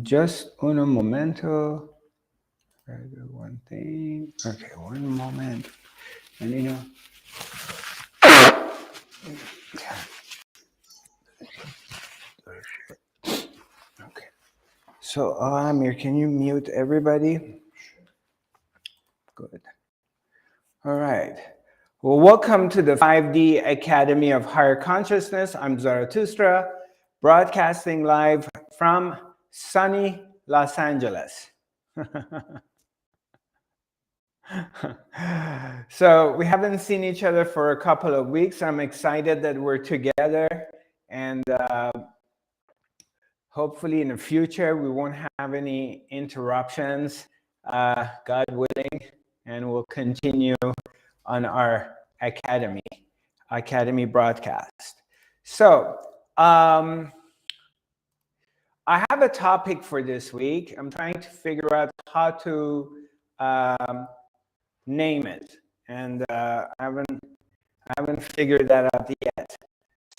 Just un momento. I do one thing. Okay, one moment. And okay. So, Amir, can you mute everybody? Good. All right. Well, welcome to the 5D Academy of Higher Consciousness. I'm Zarathustra, broadcasting live from sunny Los Angeles. So we haven't seen each other for a couple of weeks. I'm excited that we're together, and hopefully in the future we won't have any interruptions, God willing, and we'll continue on our academy broadcast. So I have a topic for this week. I'm trying to figure out how to name it, and I haven't figured that out yet.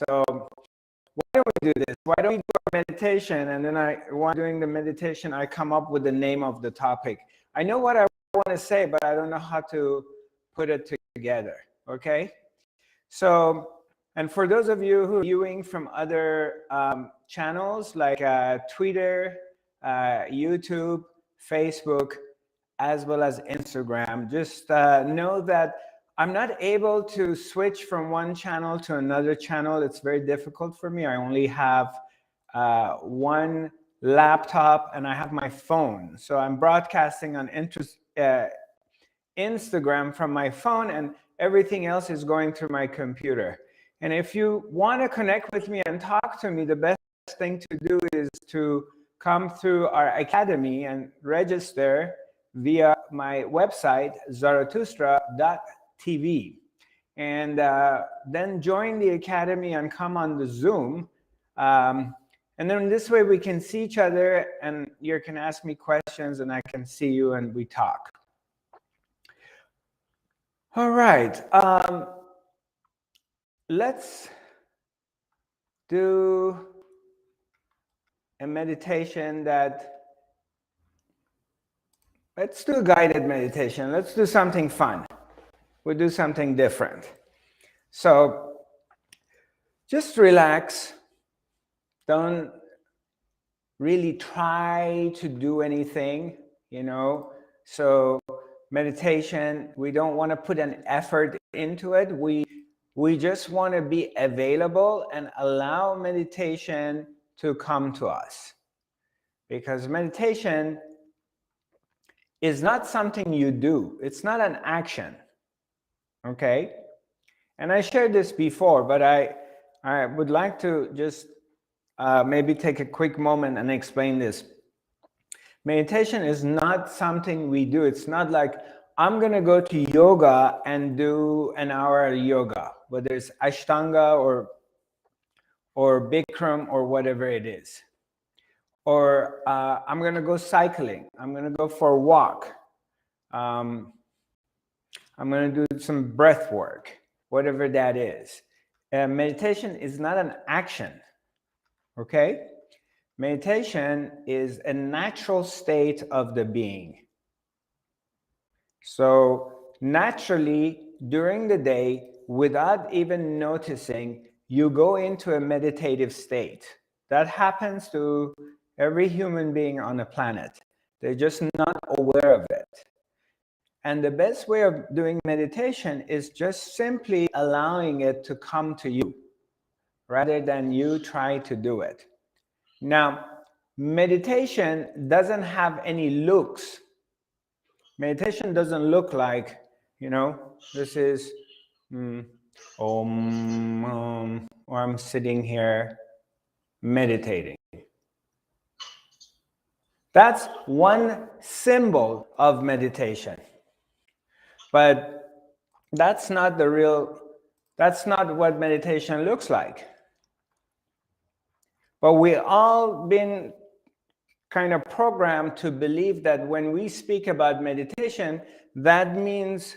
So why don't we do this? Why don't we do a meditation, and then while doing the meditation, I come up with the name of the topic. I know what I want to say, but I don't know how to put it together. Okay? So, and for those of you who are viewing from other channels like Twitter, YouTube, Facebook, as well as Instagram, just know that I'm not able to switch from one channel to another channel. It's very difficult for me. I only have one laptop and I have my phone. So I'm broadcasting on Instagram from my phone, and everything else is going through my computer. And if you want to connect with me and talk to me, the best thing to do is to come through our academy and register via my website, zarathustra.tv. And then join the academy and come on the Zoom. And then this way we can see each other, and you can ask me questions and I can see you and we talk. All right. Let's do a meditation let's do a guided meditation. Let's do something fun. We'll do something different. So just relax. Don't really try to do anything, So meditation, we don't want to put an effort into it. We just want to be available and allow meditation to come to us. Because meditation is not something you do. It's not an action. Okay? And I shared this before, but I would like to just maybe take a quick moment and explain this. Meditation is not something we do. It's not like I'm going to go to yoga and do an hour of yoga, whether it's Ashtanga or Bikram or whatever it is. Or I'm going to go cycling. I'm going to go for a walk. I'm going to do some breath work, whatever that is. Meditation is not an action, okay? Meditation is a natural state of the being. So naturally, during the day, without even noticing, you go into a meditative state. That happens to every human being on the planet. They're just not aware of it. And the best way of doing meditation is just simply allowing it to come to you, rather than you try to do it. Now, meditation doesn't have any looks. Meditation doesn't look like, this is or I'm sitting here meditating. That's one symbol of meditation. But that's not what meditation looks like. But we all been kind of programmed to believe that when we speak about meditation, that means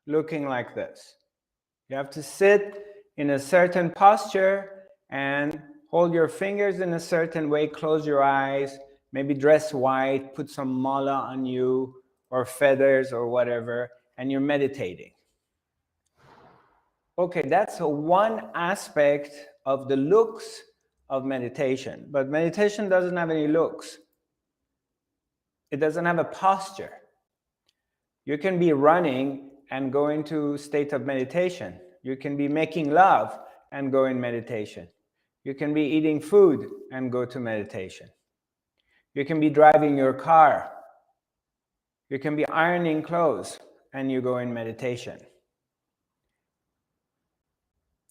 looking like this. You have to sit in a certain posture and hold your fingers in a certain way, close your eyes, maybe dress white, put some mala on you, or feathers or whatever, and you're meditating. Okay, that's one aspect of the looks of meditation. But meditation doesn't have any looks. It doesn't have a posture. You can be running and go into state of meditation. You can be making love and go in meditation. You can be eating food and go to meditation. You can be driving your car. You can be ironing clothes and you go in meditation.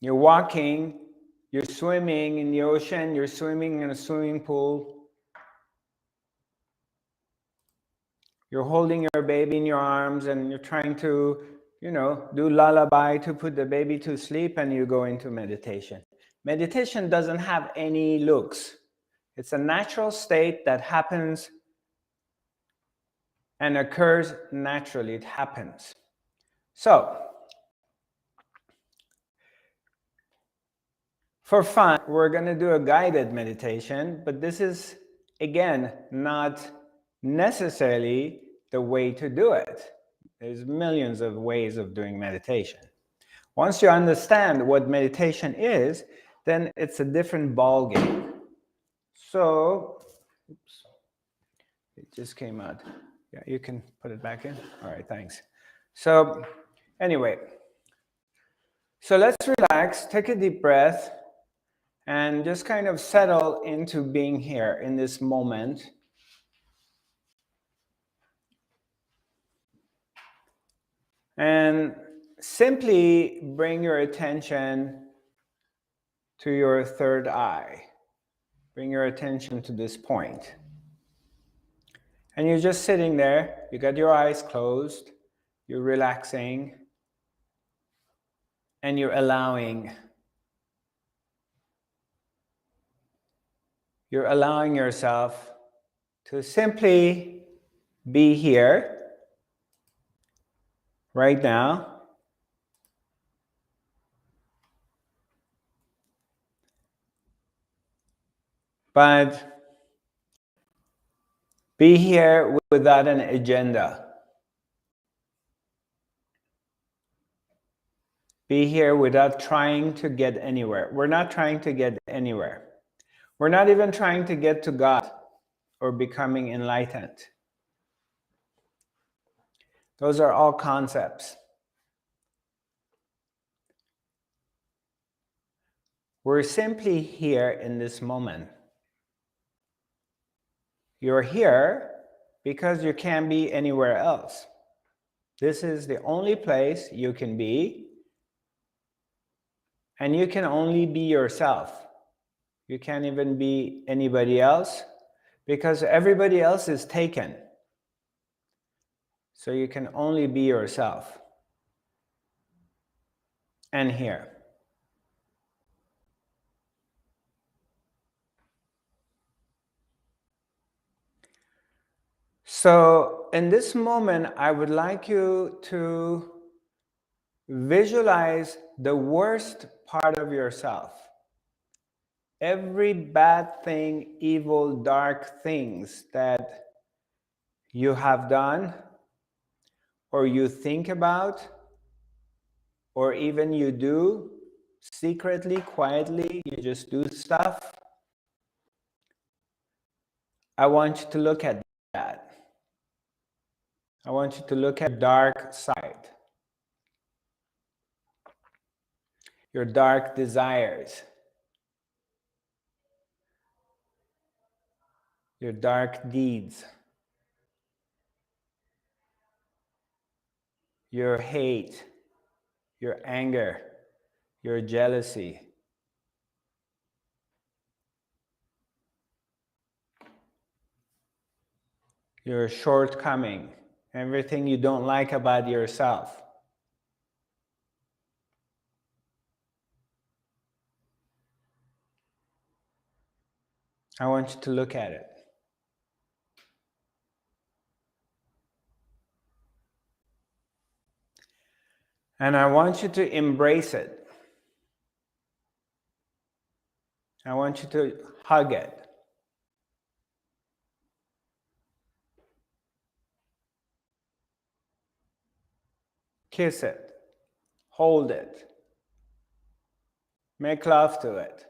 You're walking, you're swimming in the ocean, you're swimming in a swimming pool. You're holding your baby in your arms and you're trying to, do lullaby to put the baby to sleep, and you go into meditation. Meditation doesn't have any looks. It's a natural state that happens and occurs naturally. It happens. So, for fun, we're going to do a guided meditation, but this is, again, not necessarily the way to do it. There's millions of ways of doing meditation. Once you understand what meditation is, then it's a different ball game. So, oops, it just came out. Yeah, you can put it back in. All right, thanks. So, anyway, so let's relax, take a deep breath, and just kind of settle into being here in this moment. And simply bring your attention to your third eye. Bring your attention to this point. And you're just sitting there, you got your eyes closed, you're relaxing, and you're allowing. You're allowing yourself to simply be here right now. But be here without an agenda. Be here without trying to get anywhere. We're not trying to get anywhere. We're not even trying to get to God or becoming enlightened. Those are all concepts. We're simply here in this moment. You're here because you can't be anywhere else. This is the only place you can be, and you can only be yourself. You can't even be anybody else because everybody else is taken. So you can only be yourself and here. So in this moment, I would like you to visualize the worst part of yourself. Every bad thing, evil, dark things that you have done, or you think about, or even you do secretly, quietly, you just do stuff. I want you to look at that. I want you to look at dark side. Your dark desires. Your dark deeds. Your hate. Your anger. Your jealousy. Your shortcoming. Everything you don't like about yourself. I want you to look at it. And I want you to embrace it. I want you to hug it. kiss it, hold it, make love to it.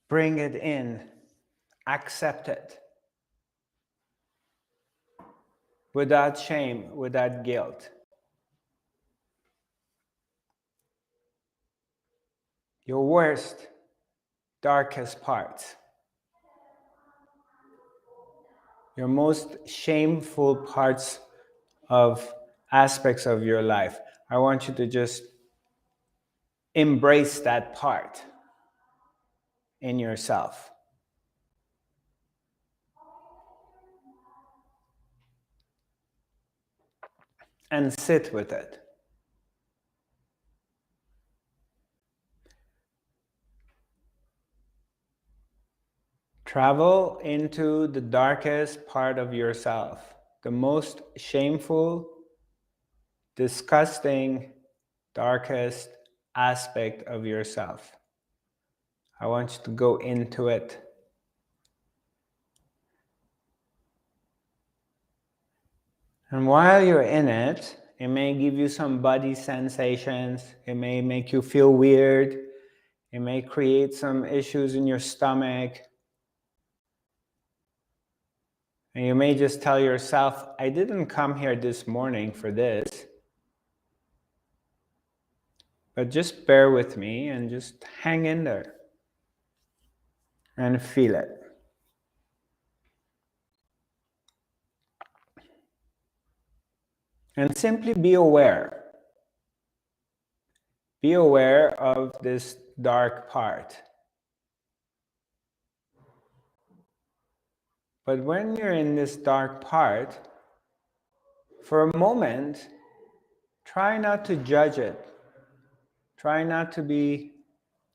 Bring it in, accept it. Without shame, without guilt. Your worst, darkest parts. Your most shameful parts of aspects of your life. I want you to just embrace that part in yourself. And sit with it. Travel into the darkest part of yourself, the most shameful, disgusting, darkest aspect of yourself. I want you to go into it. And while you're in it, it may give you some body sensations. It may make you feel weird. It may create some issues in your stomach. And you may just tell yourself, I didn't come here this morning for this. But just bear with me and just hang in there and feel it. And simply be aware. Be aware of this dark part. But when you're in this dark part, for a moment, try not to judge it. Try not to be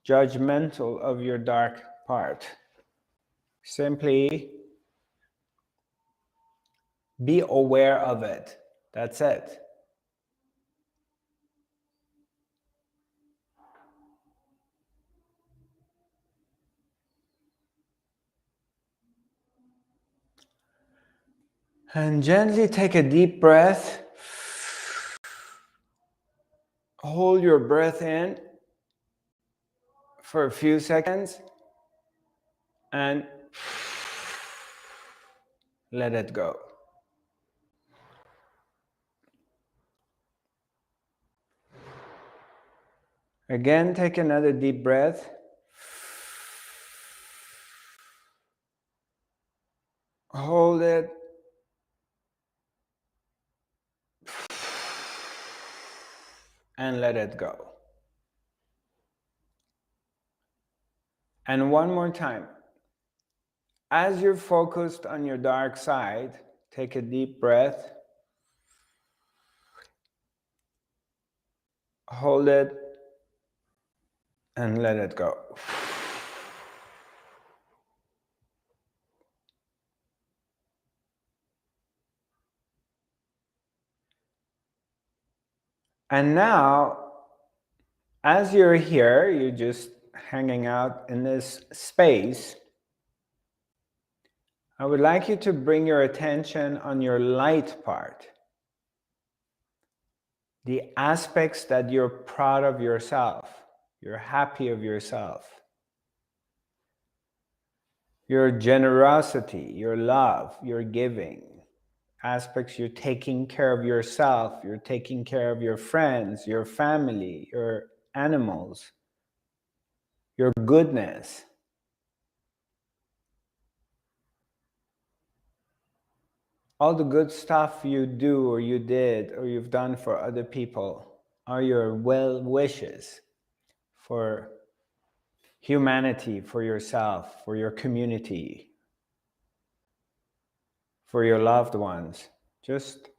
judgmental of your dark part. Simply be aware of it. That's it. And gently take a deep breath. Hold your breath in for a few seconds and let it go. Again, take another deep breath. Hold it. And let it go. And one more time. As you're focused on your dark side, take a deep breath. Hold it. And let it go. And now, as you're here, you're just hanging out in this space, I would like you to bring your attention on your light part. The aspects that you're proud of yourself, you're happy of yourself. Your generosity, your love, your giving. Aspects you're taking care of yourself, you're taking care of your friends, your family, your animals, your goodness. All the good stuff you do or you did or you've done for other people are your well wishes for humanity, for yourself, for your community, for your loved ones. Just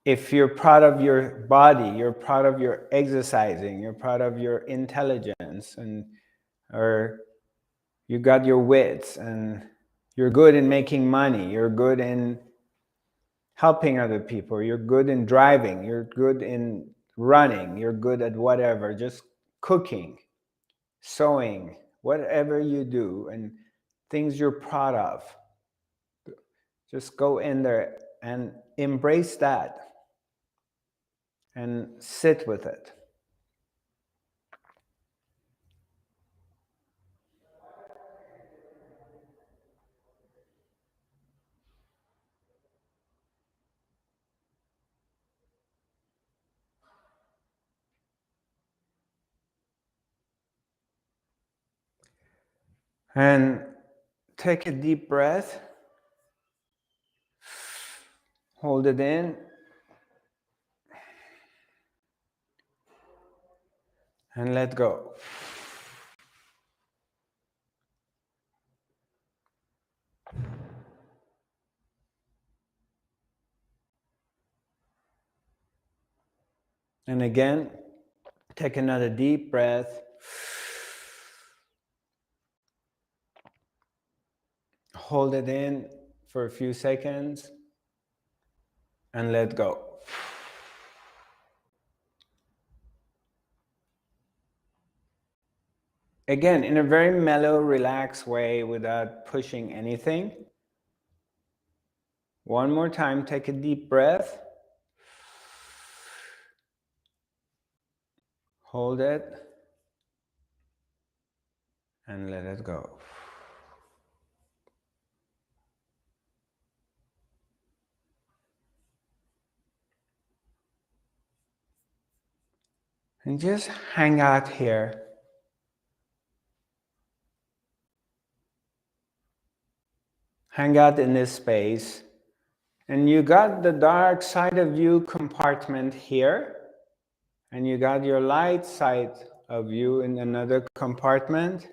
if you're proud of your body, you're proud of your exercising, you're proud of your intelligence, or you got your wits, and you're good in making money, you're good in helping other people, you're good in driving, you're good in running, you're good at whatever, just cooking, sewing, whatever you do, and things you're proud of. Just go in there and embrace that and sit with it. And take a deep breath. Hold it in. And let go. And again, take another deep breath. Hold it in for a few seconds and let go. Again, in a very mellow, relaxed way without pushing anything. One more time, take a deep breath. Hold it and let it go. And just hang out here. Hang out in this space. And you got the dark side of you compartment here. And you got your light side of you in another compartment.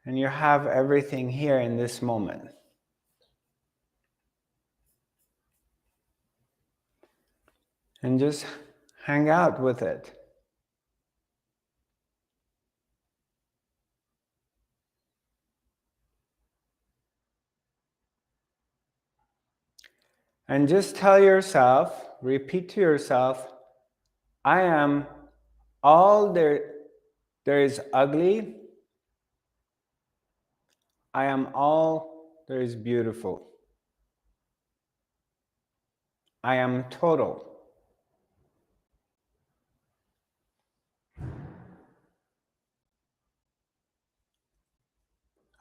And you have everything here in this moment. And just hang out with it. And just tell yourself, repeat to yourself, I am all there is ugly. I am all there is beautiful. I am total.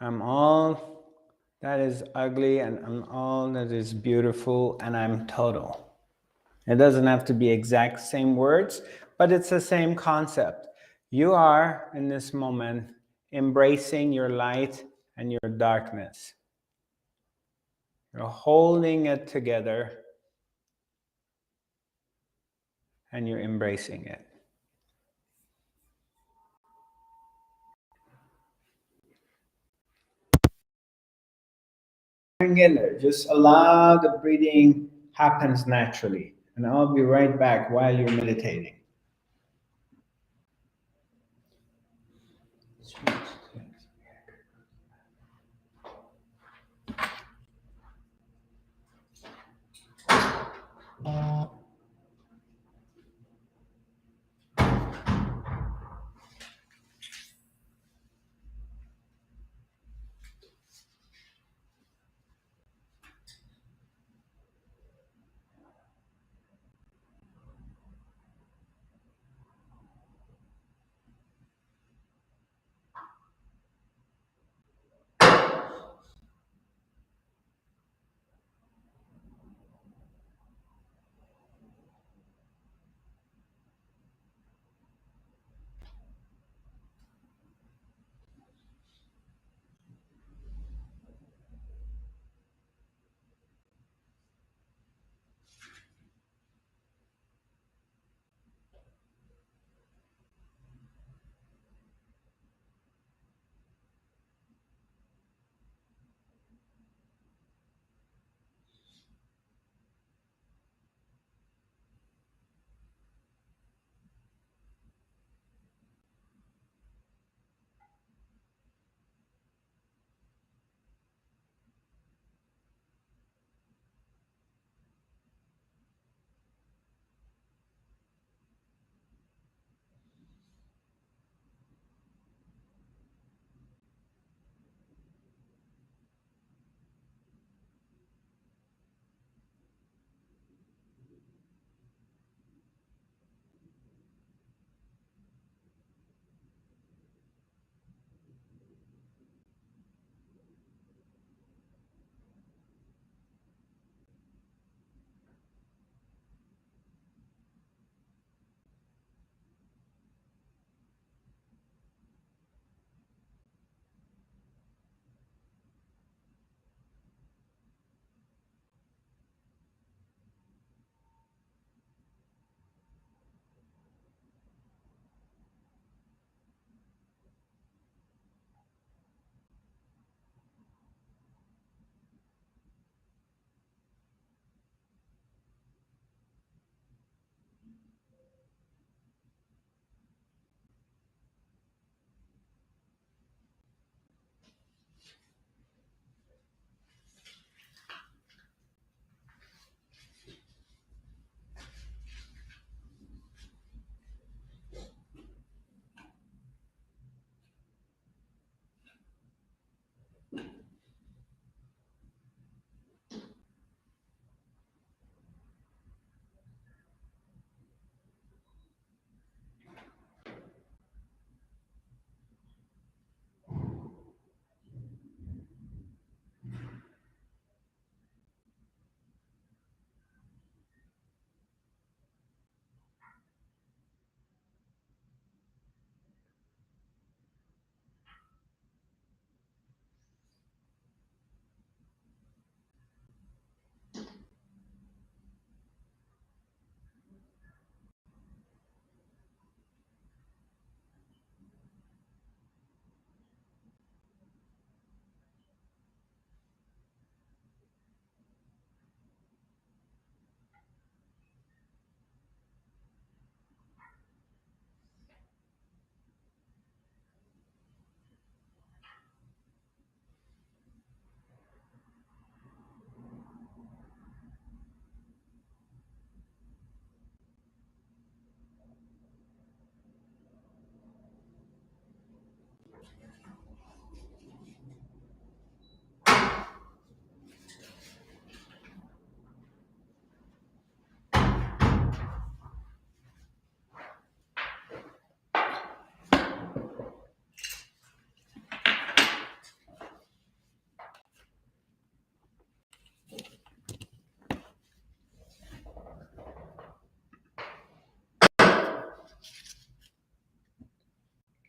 I'm all that is ugly and I'm all that is beautiful and I'm total. It doesn't have to be exact same words, but it's the same concept. You are, in this moment, embracing your light and your darkness. You're holding it together and you're embracing it. Hang in there. Just allow the breathing happens naturally. And I'll be right back while you're meditating.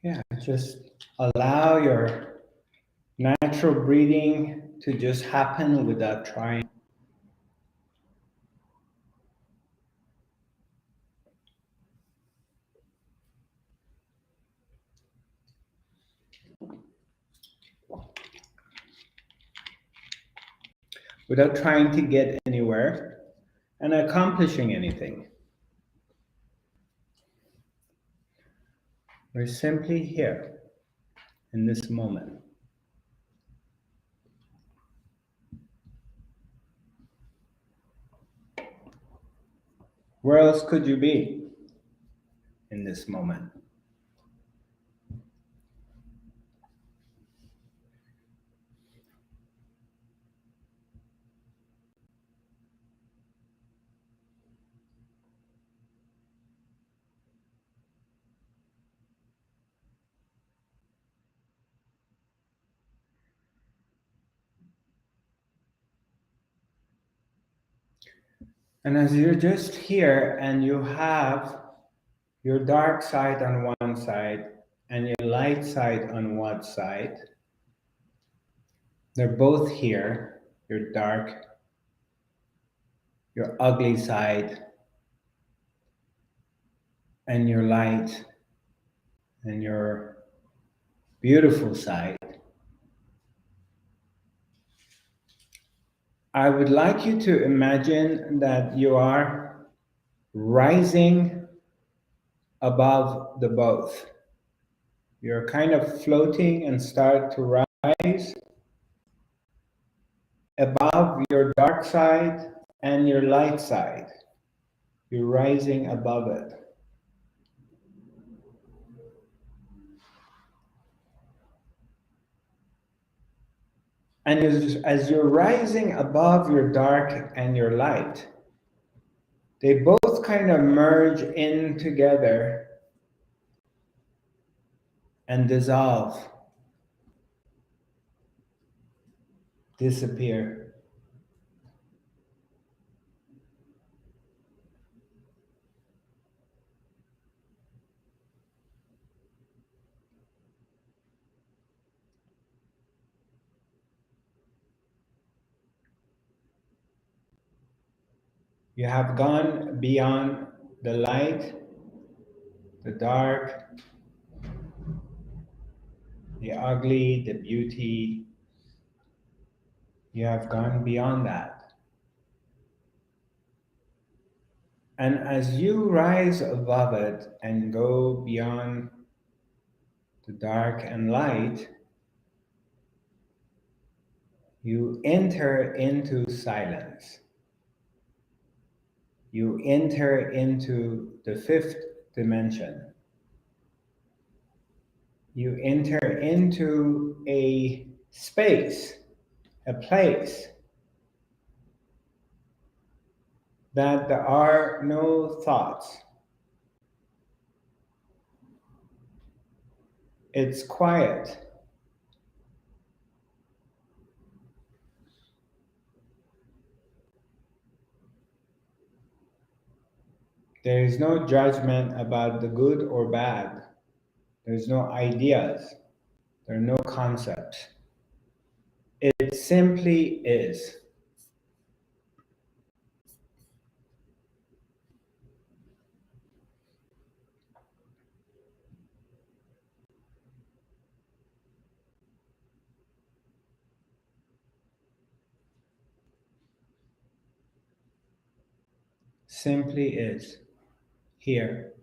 Yeah, just allow your natural breathing to just happen without trying. Without trying to get anywhere and accomplishing anything. We're simply here in this moment. Where else could you be in this moment? And as you're just here and you have your dark side on one side and your light side on one side, they're both here, your dark, your ugly side, and your light and your beautiful side. I would like you to imagine that you are rising above the both. You're kind of floating and start to rise above your dark side and your light side. You're rising above it. And as you're rising above your dark and your light, they both kind of merge in together and dissolve, disappear. You have gone beyond the light, the dark, the ugly, the beauty. You have gone beyond that. And as you rise above it and go beyond the dark and light, you enter into silence. You enter into the fifth dimension. You enter into a space, a place that there are no thoughts. It's quiet. There is no judgment about the good or bad. There's no ideas. There are no concepts. It simply is. Simply is. Here.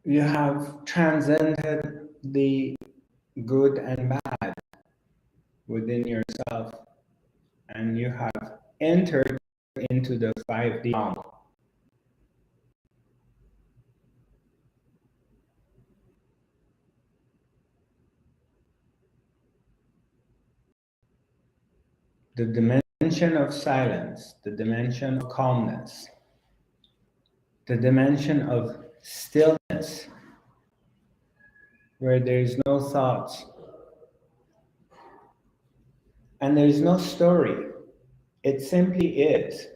you have transcended the good and bad within yourself, and you have entered into the 5D realm. The dimension of silence, the dimension of calmness, the dimension of stillness, where there is no thoughts and there is no story. It simply is.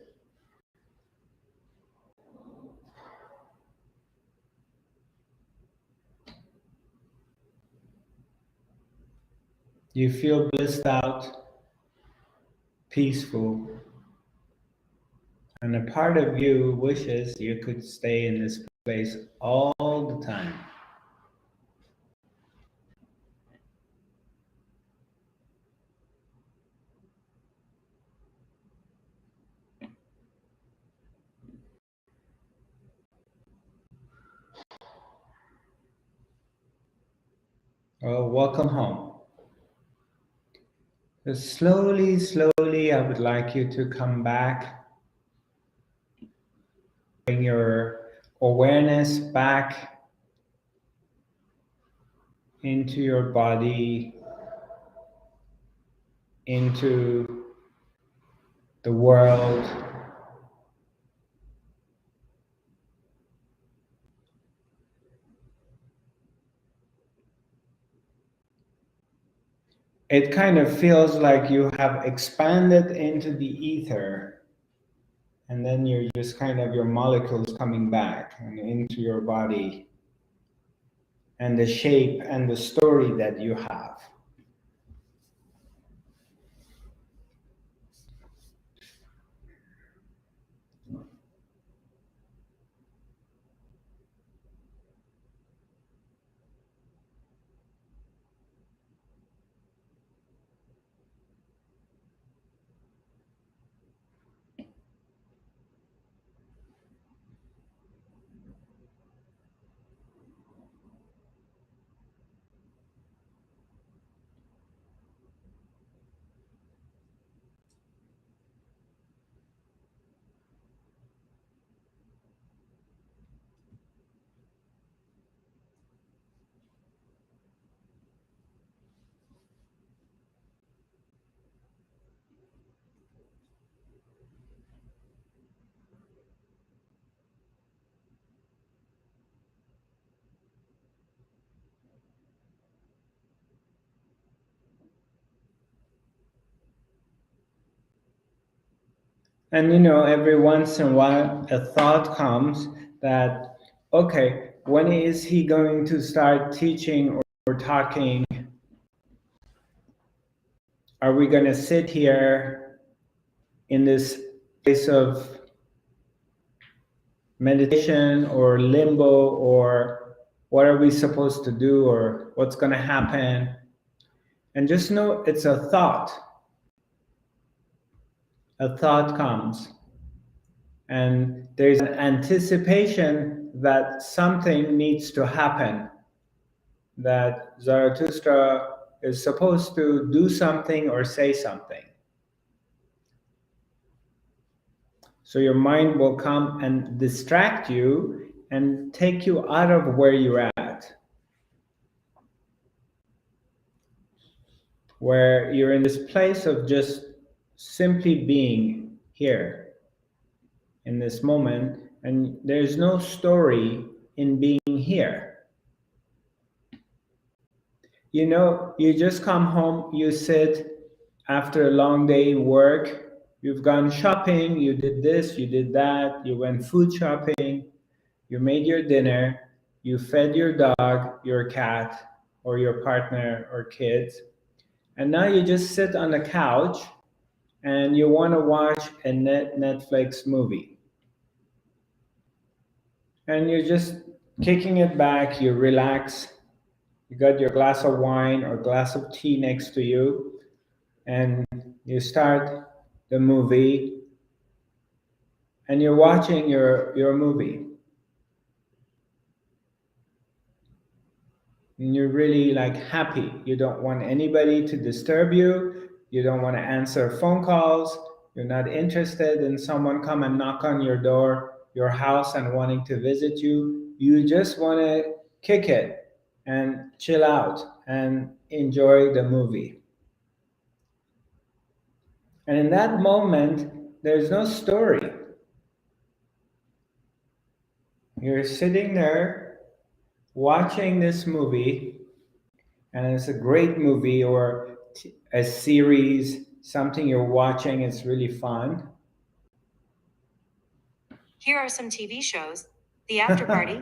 You feel blissed out, peaceful, and a part of you wishes you could stay in this place all the time. Well, welcome home. Just slowly, slowly, I would like you to come back. Bring your awareness back into your body, into the world. It kind of feels like you have expanded into the ether, and then you're just kind of your molecules coming back and into your body and the shape and the story that you have. And every once in a while, a thought comes that, okay, when is he going to start teaching or talking? Are we going to sit here in this place of meditation or limbo, or what are we supposed to do, or what's going to happen? And just know it's a thought. A thought comes. And there's an anticipation that something needs to happen, that Zarathustra is supposed to do something or say something. So your mind will come and distract you and take you out of where you're at, where you're in this place of just simply being here in this moment, and there's no story in being here. You just come home, you sit after a long day work, you've gone shopping, you did this, you did that, you went food shopping, you made your dinner, you fed your dog, your cat, or your partner or kids, and now you just sit on the couch and you want to watch a Netflix movie. And you're just kicking it back, you relax, you got your glass of wine or glass of tea next to you, and you start the movie and you're watching your movie. and you're really like happy. You don't want anybody to disturb you. You don't want to answer phone calls. You're not interested in someone come and knock on your door, your house, and wanting to visit you. You just want to kick it and chill out and enjoy the movie. And in that moment, there's no story. You're sitting there watching this movie, and it's a great movie or a series, something you're watching, it's really fun. Here are some TV shows: The After Party,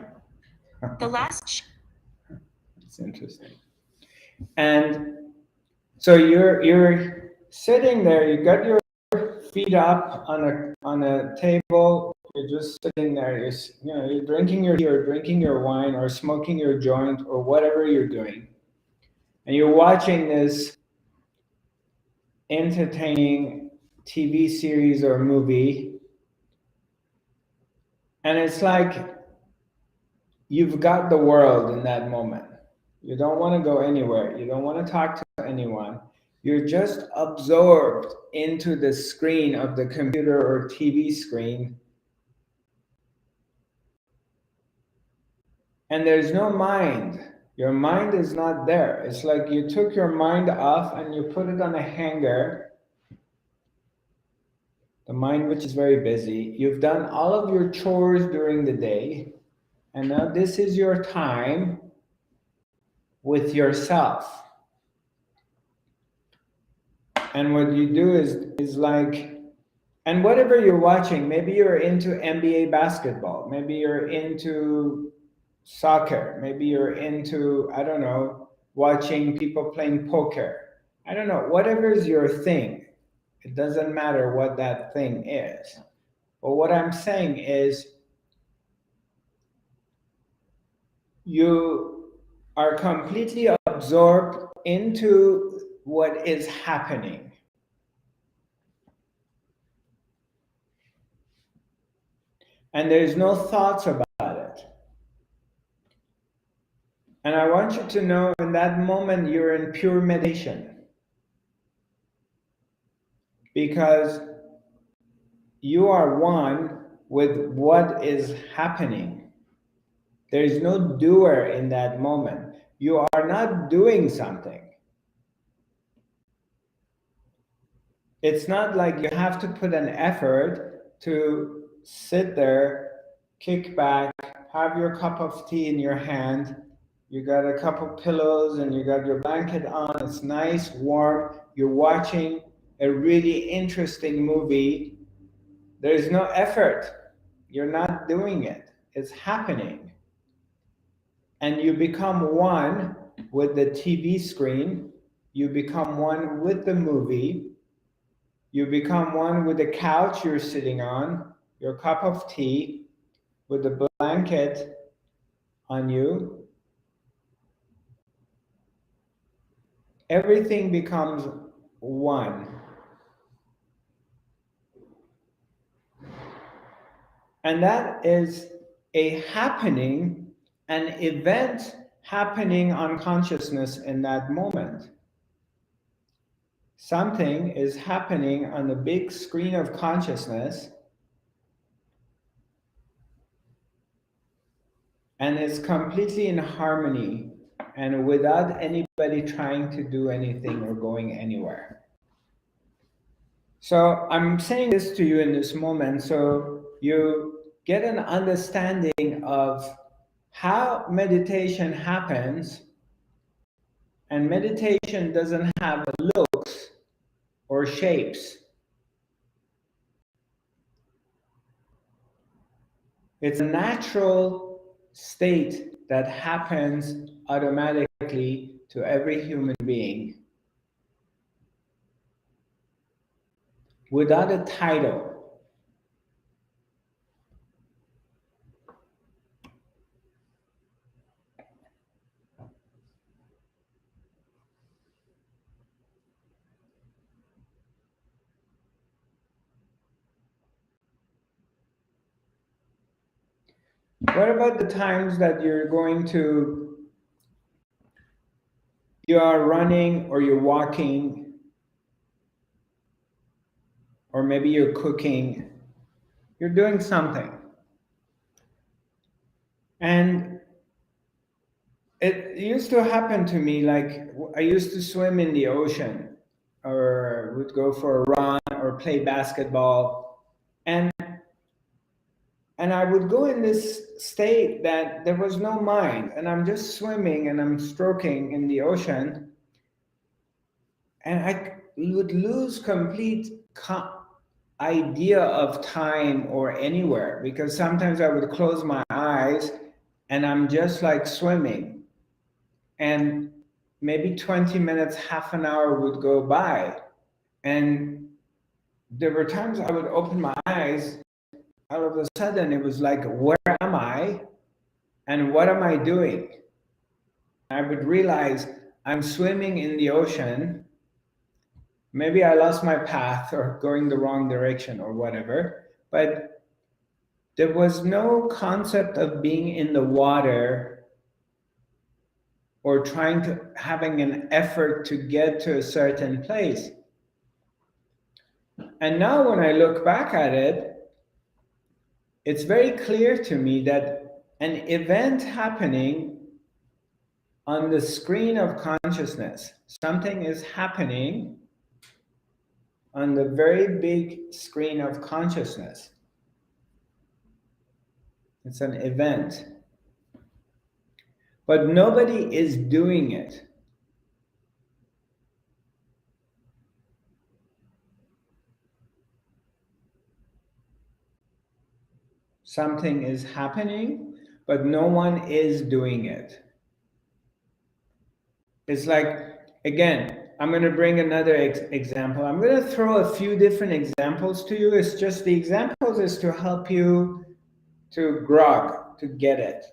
The Last. It's interesting. And so you're sitting there, you got your feet up on a table, you're just sitting there, you're drinking your tea or drinking your wine or smoking your joint or whatever you're doing. And you're watching this entertaining TV series or movie, and it's like you've got the world in that moment. You don't want to go anywhere, you don't want to talk to anyone. You're just absorbed into the screen of the computer or TV screen, and there's no mind. Your mind is not there. It's like you took your mind off and you put it on a hanger. The mind, which is very busy, you've done all of your chores during the day, and now this is your time with yourself. And what you do is like, and whatever you're watching, maybe you're into NBA basketball, maybe you're into soccer, maybe you're into, I don't know, watching people playing poker. I don't know, whatever is your thing. It doesn't matter what that thing is. But what I'm saying is, you are completely absorbed into what is happening. And there's no thoughts about it. And I want you to know in that moment you're in pure meditation. Because you are one with what is happening. There is no doer in that moment. You are not doing something. It's not like you have to put an effort to sit there, kick back, have your cup of tea in your hand. You got a couple pillows and you got your blanket on. It's nice, warm. You're watching a really interesting movie. There's no effort. You're not doing it. It's happening. And you become one with the TV screen. You become one with the movie. You become one with the couch you're sitting on, your cup of tea, with the blanket on you. Everything becomes one. And that is a happening, an event happening on consciousness in that moment. Something is happening on the big screen of consciousness, and it's completely in harmony and without anybody trying to do anything or going anywhere. So I'm saying this to you in this moment so you get an understanding of how meditation happens. And meditation doesn't have looks or shapes. It's a natural state that happens automatically to every human being without a title. What about the times that you're going to you are running or you're walking, or maybe you're cooking, you're doing something. And it used to happen to me, like I used to swim in the ocean or would go for a run or play basketball. And I would go in this state that there was no mind, and I'm just swimming and I'm stroking in the ocean, and I would lose complete idea of time or anywhere, because sometimes I would close my eyes and I'm just like swimming, and maybe 20 minutes, half an hour would go by, and there were times I would open my eyes, all of a sudden it was like, where am I and what am I doing? I would realize I'm swimming in the ocean. Maybe I lost my path or going the wrong direction or whatever, but there was no concept of being in the water or trying to having an effort to get to a certain place. And now when I look back at it, it's very clear to me that an event happening on the screen of consciousness, something is happening on the very big screen of consciousness. It's an event. But nobody is doing it. Something is happening, but no one is doing it. It's like, again, I'm going to bring another example. I'm going to throw a few different examples to you. It's just the examples is to help you to grok, to get it.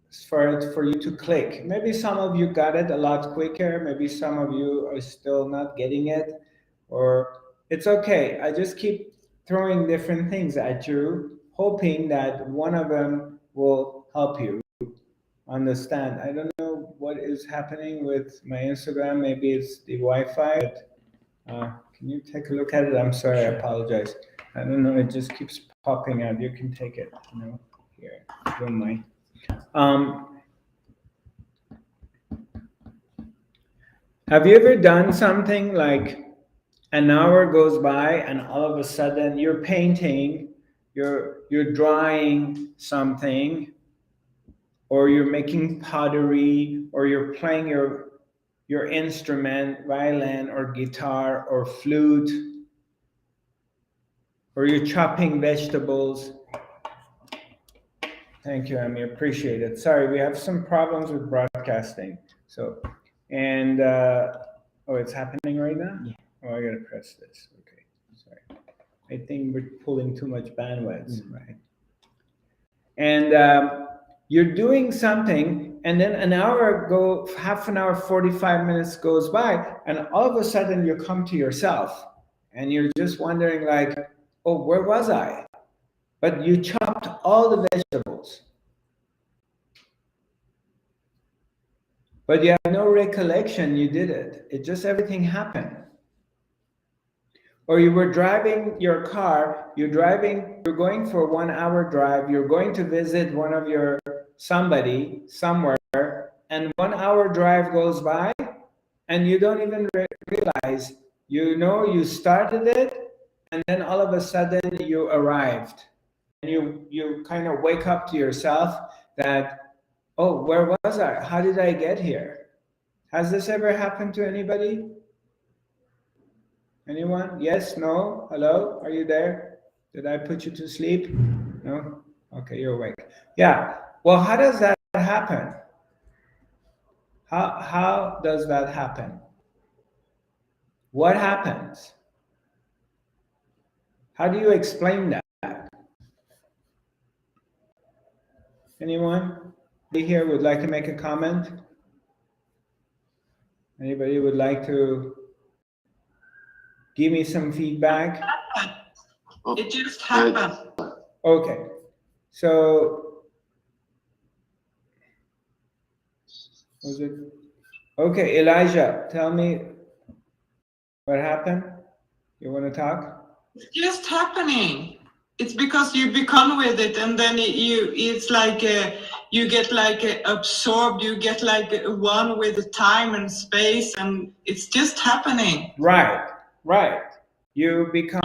It's for you to click. Maybe some of you got it a lot quicker. Maybe some of you are still not getting it, or it's okay. I just keep throwing different things at you, hoping that one of them will help you understand. I don't know what is happening with my Instagram. Maybe it's the Wi-Fi. Can you take a look at it? I'm sorry, I apologize. I don't know. It just keeps popping out. You can take it. Here. Don't mind. Have you ever done something like an hour goes by and all of a sudden you're painting, you're drawing something, or you're making pottery, or you're playing your instrument, violin or guitar or flute, or you're chopping vegetables? Thank you, Amy. Appreciate it. Sorry, we have some problems with broadcasting. So, and oh, it's happening right now? Yeah. Oh, I gotta press this. Okay, sorry. I think we're pulling too much bandwidth, right? And you're doing something, and then half an hour, 45 minutes goes by, and all of a sudden you come to yourself, and you're just wondering like, oh, where was I? But you chopped all the vegetables. But you have no recollection you did it. It just, everything happened. Or you were driving your car, you're going for a 1 hour drive, you're going to visit one of your somebody somewhere, and 1 hour drive goes by, and you don't even realize, you started it, and then all of a sudden you arrived. And you kind of wake up to yourself that, oh, where was I? How did I get here? Has this ever happened to anybody? Anyone? Yes? No? Hello? Are you there? Did I put you to sleep? No? Okay, you're awake. Yeah. Well, how does that happen? How does that happen? What happens? How do you explain that? Anyone here would like to make a comment? Anybody would like to give me some feedback? It just happened. Okay. So, was it? Okay, Elijah, tell me what happened. You want to talk? It's just happening. It's because you become with it, and then it's like you get like absorbed. You get like one with the time and space, and it's just happening. Right, right. You become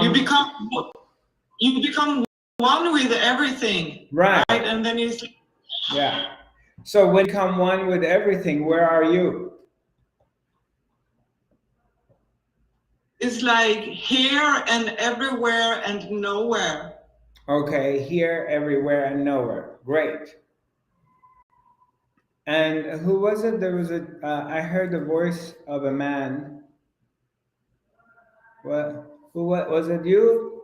one with everything. Right. And then it's Yeah. So when you become one with everything, where are you? It's like here and everywhere and nowhere. Okay, here, everywhere, and nowhere. Great. And who was it? There was I heard the voice of a man. What? What was it? You,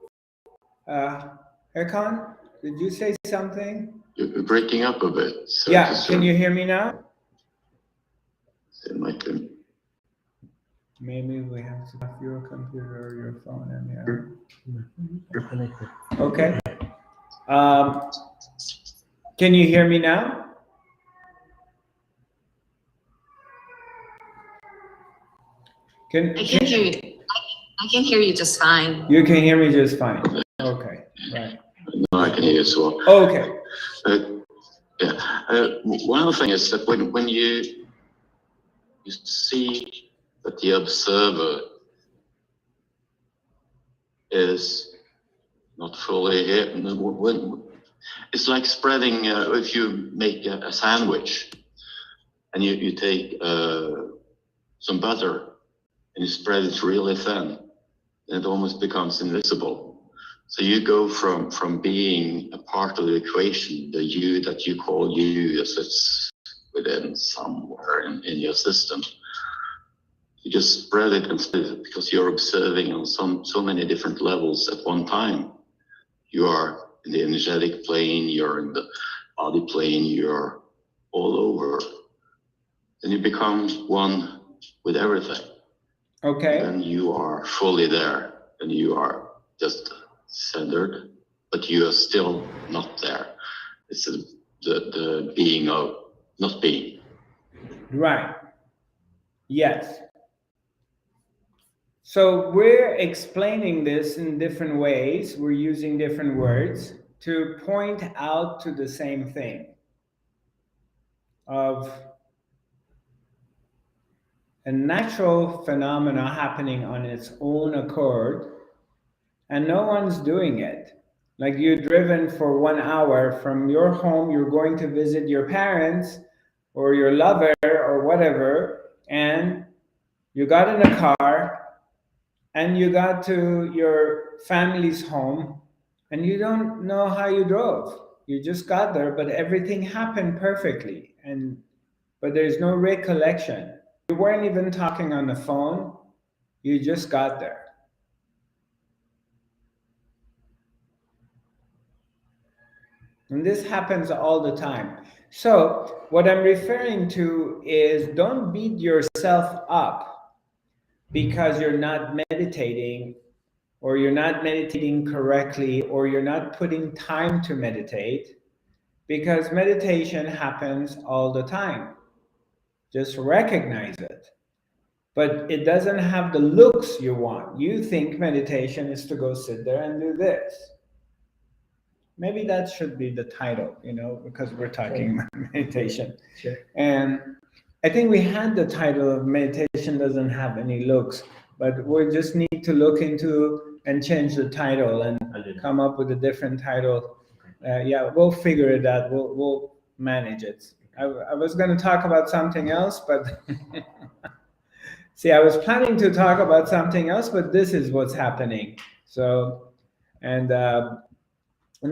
Erkan? Did you say something? You're breaking up a bit. Yeah. Can you hear me now? It might be. Maybe we have to have your computer or your phone in here. You're connected. Okay. Can you hear me now? I can hear you. I can hear you just fine. You can hear me just fine. Okay. Right. No, I can hear you as well. Okay. One of the things is that when you see that the observer is not fully here, it's like spreading. If you make a sandwich and you take some butter and you spread it really thin, it almost becomes invisible. So you go from being a part of the equation, the you that you call you, as it's within somewhere in your system. You just spread it and spread it because you're observing on so many different levels at one time. You are in the energetic plane, you're in the body plane, you're all over. Then you become one with everything. Okay. And you are fully there, and you are just centered, but you are still not there. It's the being of not being. Right. Yes. So we're explaining this in different ways. We're using different words to point out to the same thing of a natural phenomena happening on its own accord, and no one's doing it. Like you're driven for 1 hour from your home, you're going to visit your parents or your lover or whatever, and you got in a car and you got to your family's home and you don't know how you drove. You just got there, but everything happened perfectly, but there's no recollection. You weren't even talking on the phone, you just got there. And this happens all the time. So what I'm referring to is, don't beat yourself up because you're not meditating, or you're not meditating correctly, or you're not putting time to meditate, because meditation happens all the time. Just recognize it. But it doesn't have the looks you want. You think meditation is to go sit there and do this. Maybe that should be the title, because we're talking about meditation. Sure. And I think we had the title of meditation doesn't have any looks, but we just need to look into and change the title and come up with a different title. Yeah, we'll figure it out. We'll manage it. I was going to talk about something else, but see, I was planning to talk about something else, but this is what's happening. So, and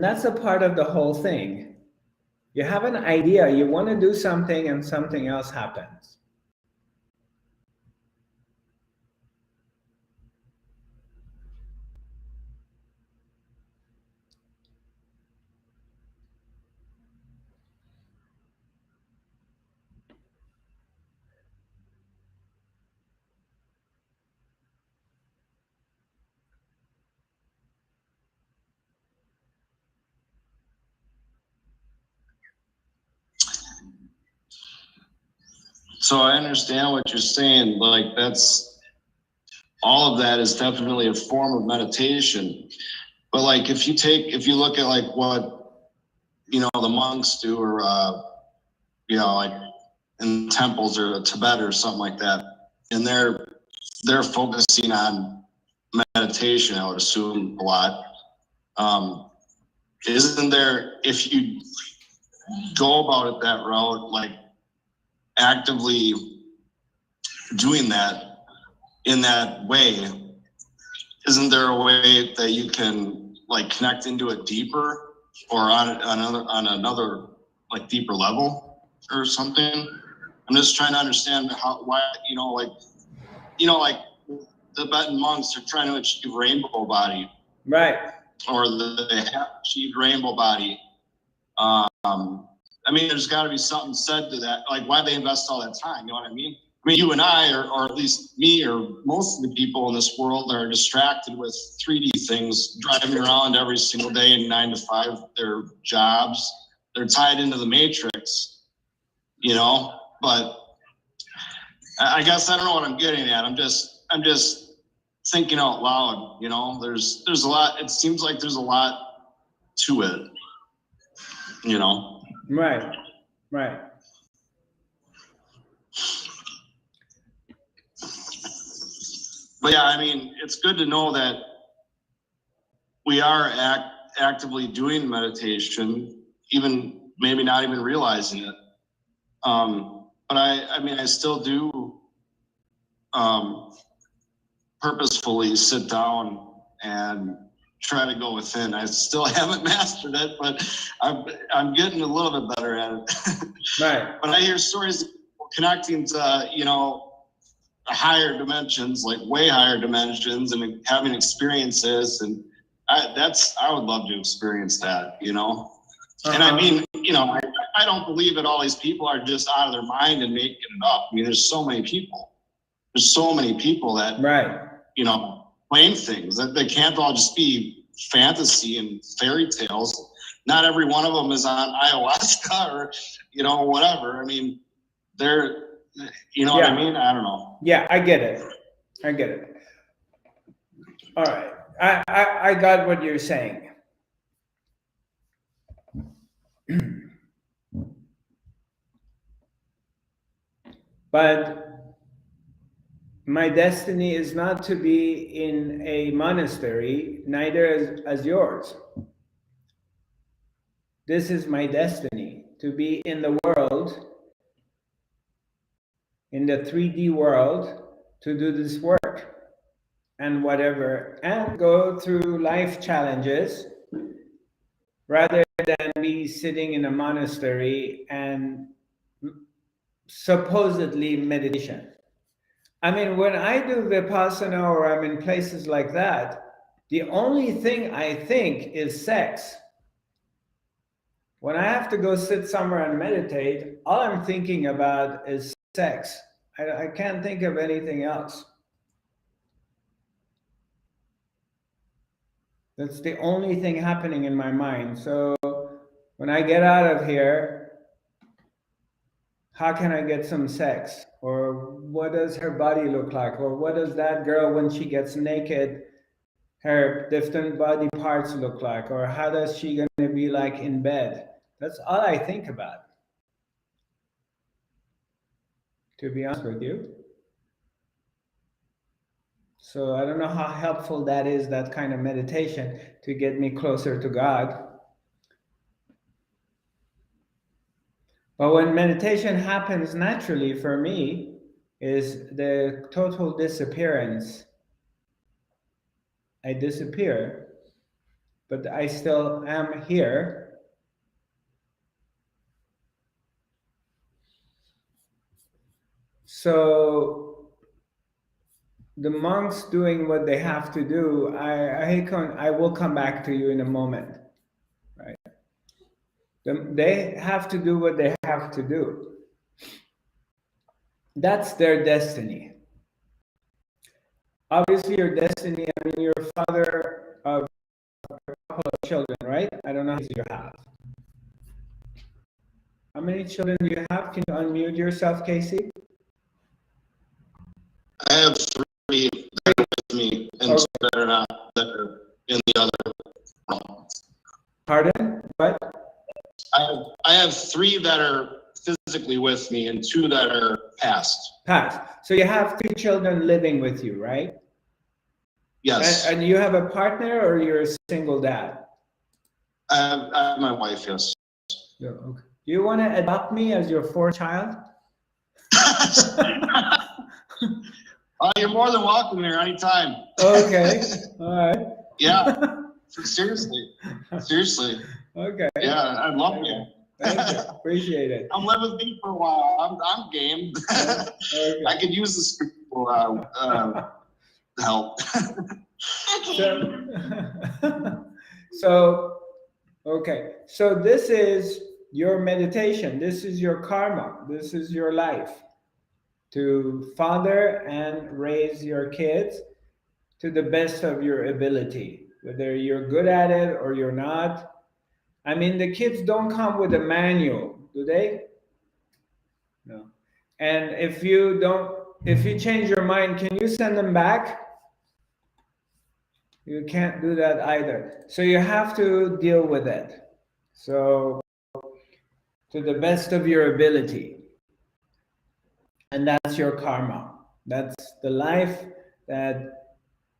that's a part of the whole thing. You have an idea, you want to do something, and something else happens. So I understand what you're saying. Like that's all of that is definitely a form of meditation. But like if you look at like what the monks do, or like in temples or Tibet or something like that, and they're focusing on meditation, I would assume, a lot. Isn't there, if you go about it that route, like actively doing that in that way, isn't there a way that you can like connect into it deeper, or on another like deeper level or something? I'm just trying to understand why like the Tibetan monks are trying to achieve rainbow body, Right. or they have achieved rainbow body. I mean, there's got to be something said to that. Like, why they invest all that time? You know what I mean? I mean, you and I, or at least me, or most of the people in this world, are distracted with 3D things, driving around every single day in 9 to 5, their jobs. They're tied into the matrix, But I guess I don't know what I'm getting at. I'm just thinking out loud. There's a lot. It seems like there's a lot to it. Right. But yeah, I mean, it's good to know that we are actively doing meditation, even maybe not even realizing it. But I mean, I still do purposefully sit down and try to go within. I still haven't mastered it, but I'm getting a little bit better at it. Right. But I hear stories of people connecting to, higher dimensions, like way higher dimensions, and having experiences. And I would love to experience that, And I mean, I don't believe that all these people are just out of their mind and making it up. I mean, there's so many people that, Right. claim things that they can't all just be fantasy and fairy tales. Not every one of them is on ayahuasca or, whatever. I mean, they're, what I mean? I don't know. Yeah, I get it. All right. I got what you're saying. But my destiny is not to be in a monastery, neither as yours. This is my destiny, to be in the world, in the 3D world, to do this work and whatever, and go through life challenges rather than be sitting in a monastery and supposedly meditation. I mean, when I do Vipassana or I'm in places like that, the only thing I think is sex. When I have to go sit somewhere and meditate, all I'm thinking about is sex. I can't think of anything else. That's the only thing happening in my mind. So when I get out of here, how can I get some sex? Or what does her body look like? Or what does that girl, when she gets naked, her different body parts look like? Or how does she gonna be like in bed? That's all I think about, to be honest with you. So I don't know how helpful that is, that kind of meditation, to get me closer to God. But when meditation happens naturally for me, is the total disappearance. I disappear, but I still am here. So the monks doing what they have to do, I will come back to you in a moment, right? They have to do what they have to do. That's their destiny. Obviously, your destiny, I mean, you're a father of a couple of children, right? I don't know how many you have. How many children do you have? Can you unmute yourself, Casey? I have three that are with me and Okay. two that are not, that are in the other realm. Pardon? What? I have three that are physically with me and two that are past. Past. So you have 3 children living with you, right? Yes. And you have a partner, or you're a single dad? I have my wife, yes. Yeah, okay. Do you want to adopt me as your 4th child? You're more than welcome here anytime. Okay. All right. Yeah. Seriously. Seriously. Okay. Yeah, I'd love you. Thank you. Appreciate it. Come live with me for a while. I'm game. Okay. I could use the spiritual help. So, okay. So this is your meditation. This is your karma. This is your life. To father and raise your kids to the best of your ability, whether you're good at it or you're not. I mean, the kids don't come with a manual, do they? No. And if you change your mind, can you send them back? You can't do that either. So you have to deal with it. So, to the best of your ability. And that's your karma. That's the life that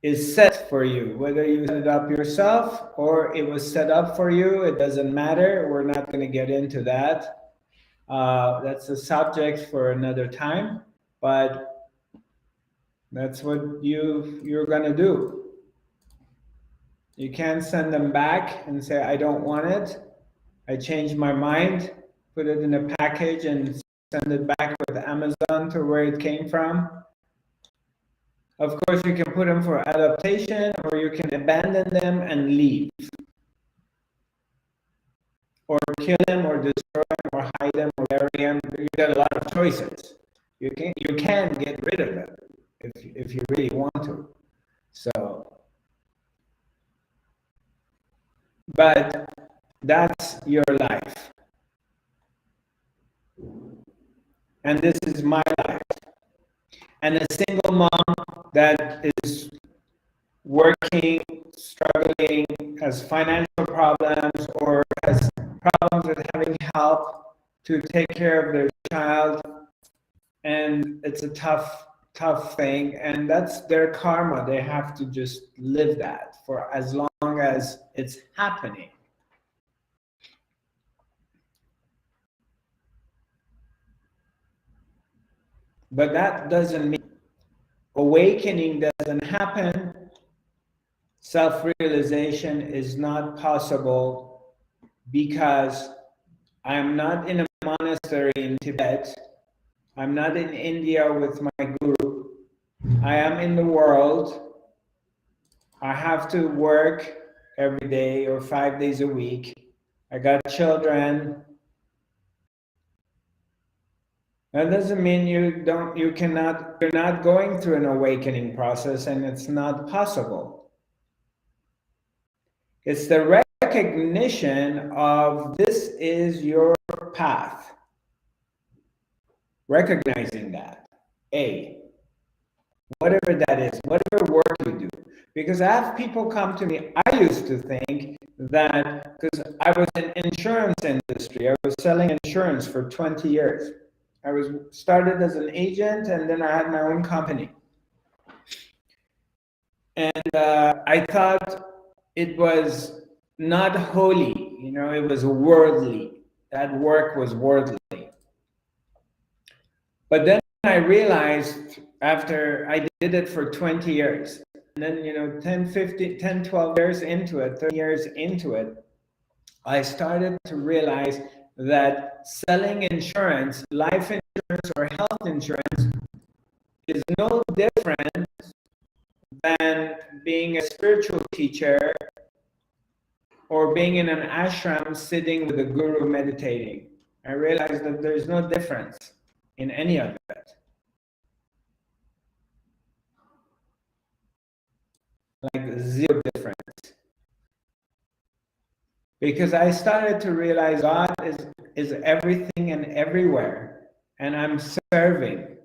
is set for you. Whether you set it up yourself or it was set up for you, it doesn't matter. We're not going to get into that. That's a subject for another time. But that's what you're going to do. You can't send them back and say, I don't want it. I changed my mind, put it in a package and send it back with Amazon to where it came from. Of course, you can put them for adaptation, or you can abandon them and leave. Or kill them, or destroy them, or hide them, or bury them. You got a lot of choices. You can get rid of them if you really want to. So, but that's your life. And this is my life. And a single mom that is working, struggling, has financial problems, or has problems with having help to take care of their child. And it's a tough thing. And that's their karma. They have to just live that for as long as it's happening. But that doesn't mean awakening doesn't happen. Self-realization is not possible because I'm not in a monastery in Tibet. I'm not in India with my guru. I am in the world. I have to work every day or 5 days a week. I got children. That doesn't mean you're not going through an awakening process, and it's not possible. It's the recognition of this is your path. Recognizing that. Whatever that is, whatever work you do. Because I have people come to me, I used to think that, because I was in insurance industry, I was selling insurance for 20 years. I started as an agent, and then I had my own company. And I thought it was not holy, it was worldly. That work was worldly. But then I realized after I did it for 20 years, and then 10, 12 years into it, 30 years into it, I started to realize that selling insurance, life insurance or health insurance, is no different than being a spiritual teacher or being in an ashram sitting with a guru meditating. I realized that there's no difference in any of it. Like zero difference. Because I started to realize God is everything and everywhere, and I'm serving.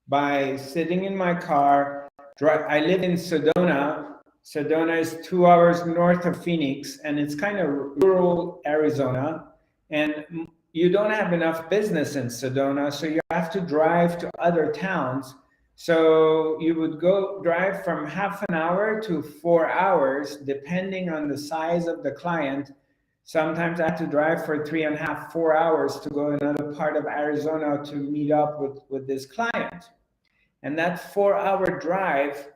by sitting in my car. I live in Sedona. Sedona is 2 hours north of Phoenix, and it's kind of rural Arizona. And you don't have enough business in Sedona, so you have to drive to other towns. So you would go drive from half an hour to 4 hours, depending on the size of the client. Sometimes I had to drive for 3.5, 4 hours to go to another part of Arizona to meet up with this client. And that 4-hour drive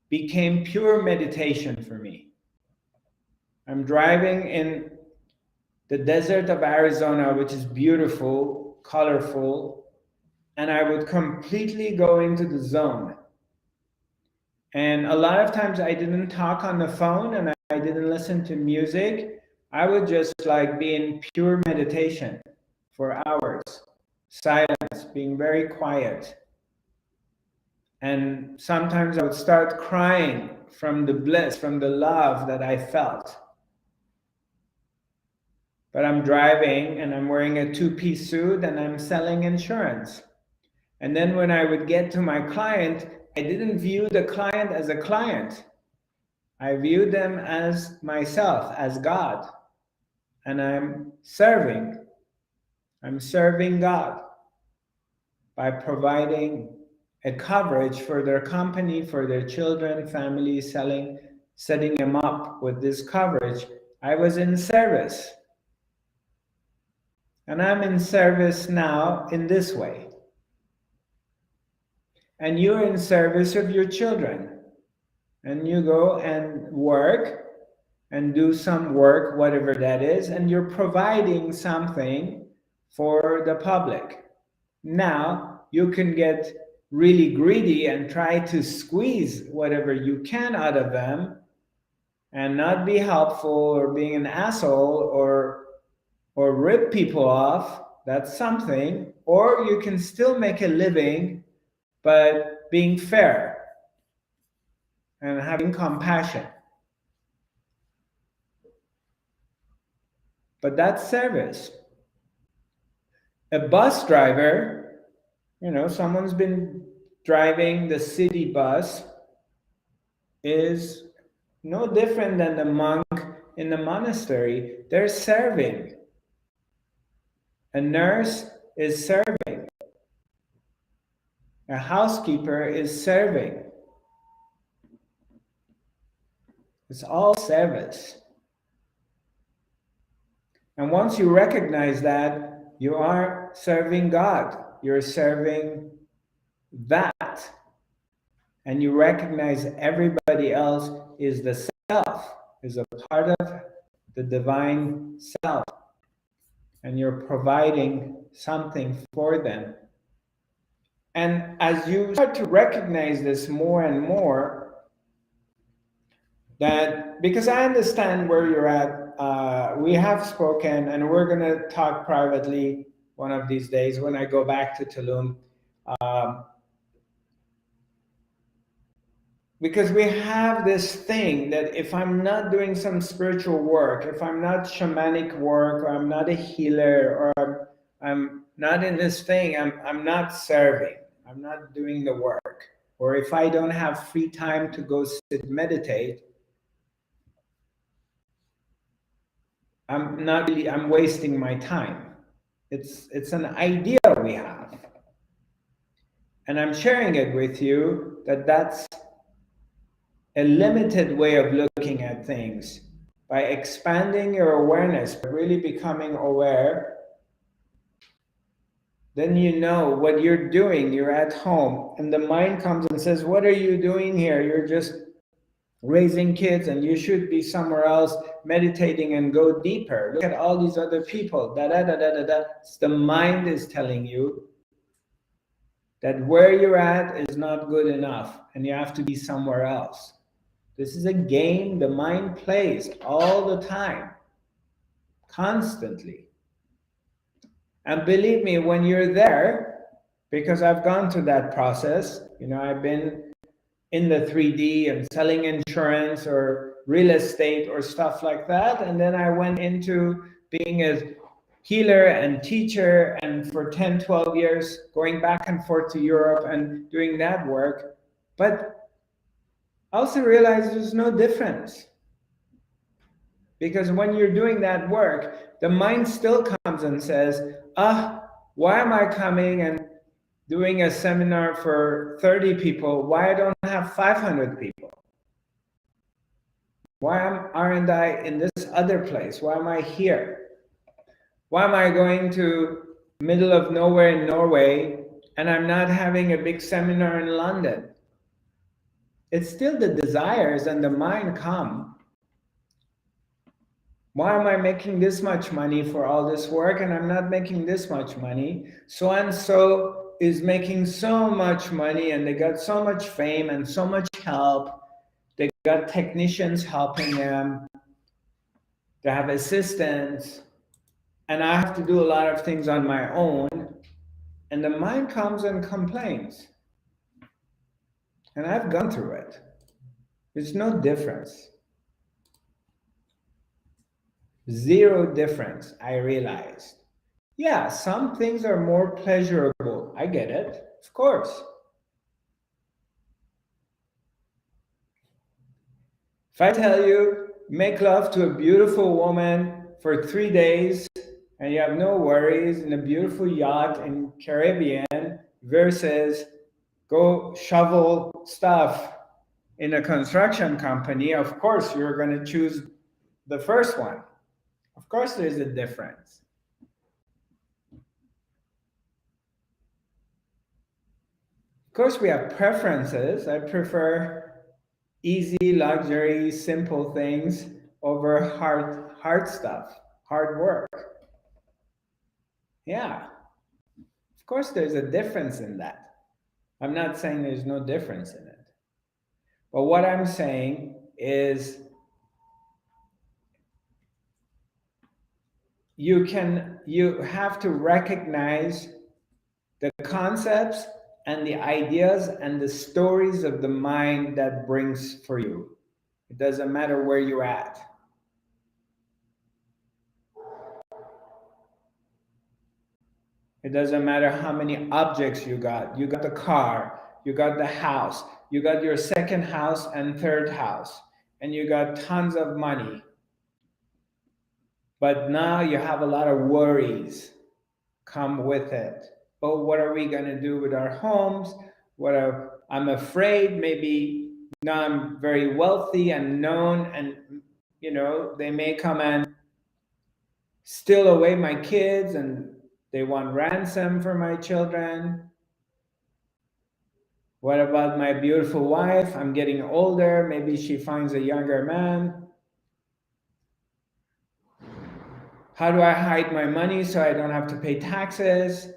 became pure meditation for me. I'm driving in the desert of Arizona, which is beautiful, colorful, and I would completely go into the zone. And a lot of times I didn't talk on the phone and I didn't listen to music. I would just like be in pure meditation for hours, silence, being very quiet. And sometimes I would start crying from the bliss, from the love that I felt. But I'm driving and I'm wearing a 2-piece suit and I'm selling insurance. And then when I would get to my client, I didn't view the client as a client. I viewed them as myself, as God. And I'm serving God by providing a coverage for their company, for their children, family, setting them up with this coverage. I was in service. And I'm in service now in this way. And you're in service of your children. And you go and work and do some work, whatever that is, and you're providing something for the public. Now you can get really greedy and try to squeeze whatever you can out of them and not be helpful or being an asshole or rip people off. That's something. Or you can still make a living but being fair and having compassion. But that's service. A bus driver, someone's been driving the city bus, is no different than the monk in the monastery. They're serving. A nurse is serving. A housekeeper is serving. It's all service. And once you recognize that, you are serving God. You're serving that. And you recognize everybody else is the self, is a part of the divine self. And you're providing something for them. And as you start to recognize this more and more, that because I understand where you're at, we have spoken and we're going to talk privately one of these days when I go back to Tulum. Because we have this thing that if I'm not doing some spiritual work, if I'm not shamanic work, or I'm not a healer, or I'm not in this thing, I'm not serving, I'm not doing the work. Or if I don't have free time to go sit meditate, I'm wasting my time. It's an idea we have. And I'm sharing it with you that that's a limited way of looking at things. By expanding your awareness, by really becoming aware, then you know what you're doing. You're at home and the mind comes and says, what are you doing here? You're just raising kids and you should be somewhere else meditating and go deeper. Look at all these other people. It's the mind is telling you that where you're at is not good enough and you have to be somewhere else. This is a game the mind plays all the time, constantly. And believe me, when you're there, because I've gone through that process, I've been in the 3D and selling insurance or real estate or stuff like that. And then I went into being a healer and teacher, and for 10, 12 years, going back and forth to Europe and doing that work. But I also realized there's no difference. Because when you're doing that work, the mind still comes and says, why am I coming and doing a seminar for 30 people? Why I don't have 500 people? Why aren't I in this other place? Why am I here? Why am I going to middle of nowhere in Norway and I'm not having a big seminar in London? It's still the desires and the mind come. Why am I making this much money for all this work and I'm not making this much money? So and so is making so much money and they got so much fame and so much help. They got technicians helping them. They have assistants. And I have to do a lot of things on my own. And the mind comes and complains. And I've gone through it. There's no difference. Zero difference, I realized. Yeah, some things are more pleasurable. I get it, of course. If I tell you, make love to a beautiful woman for 3 days and you have no worries in a beautiful yacht in Caribbean versus go shovel stuff in a construction company, of course you're going to choose the first one. Of course there's a difference. Of course we have preferences. I prefer easy, luxury, simple things over hard stuff, hard work. Yeah, of course there's a difference in that. I'm not saying there's no difference in it. But what I'm saying is you have to recognize the concepts and the ideas and the stories of the mind that brings for you. It doesn't matter where you're at. It doesn't matter how many objects you got. You got the car, you got the house, you got your second house and third house, and you got tons of money. But now you have a lot of worries come with it. Oh, what are we going to do with our homes? I'm afraid maybe now I'm very wealthy and known, and they may come and steal away my kids and they want ransom for my children. What about my beautiful wife? I'm getting older. Maybe she finds a younger man. How do I hide my money so I don't have to pay taxes?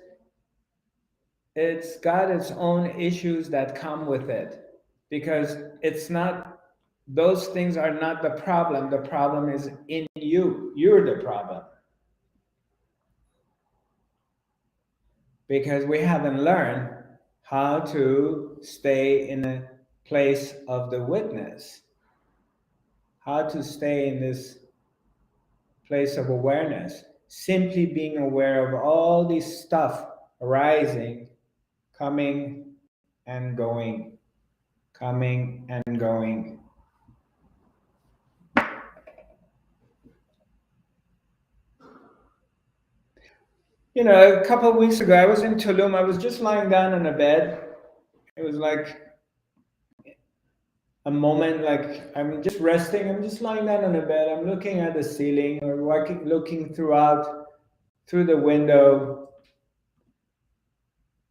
It's got its own issues that come with it, because those things are not the problem. The problem is in you. You're the problem. Because we haven't learned how to stay in a place of the witness, how to stay in this place of awareness, simply being aware of all this stuff arising, coming and going, coming and going. A couple of weeks ago, I was in Tulum. I was just lying down on a bed. It was like a moment, like I'm just resting. I'm just lying down on a bed. I'm looking at the ceiling or looking through the window.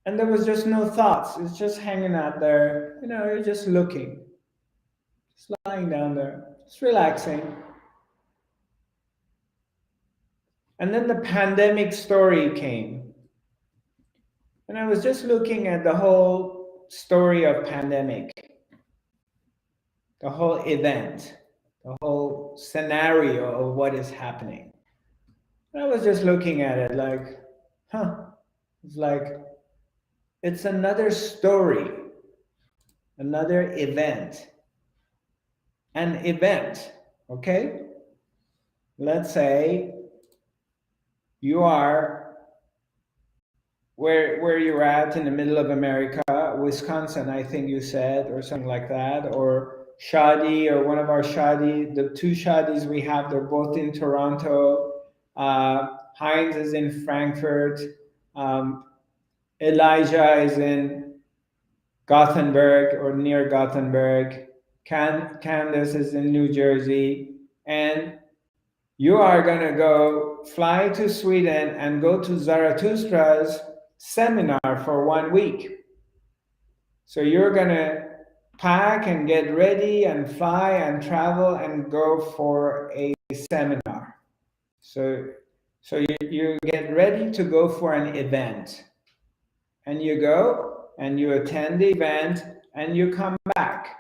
And there was just no thoughts. It's just hanging out there. You're just looking. Just lying down there. Just relaxing. And then the pandemic story came. And I was just looking at the whole story of pandemic. The whole event. The whole scenario of what is happening. And I was just looking at it like, It's like, it's another story. Another event. An event, okay? Let's say You are where you're at in the middle of America, Wisconsin, I think you said, or something like that, or Shadi, or one of our Shadi, the two Shadis we have, they're both in Toronto. Heinz is in Frankfurt. Elijah is in Gothenburg or near Gothenburg. Candace is in New Jersey. And you are going to go fly to Sweden and go to Zarathustra's seminar for 1 week. So you're going to pack and get ready and fly and travel and go for a seminar. So you get ready to go for an event. And you go and you attend the event and you come back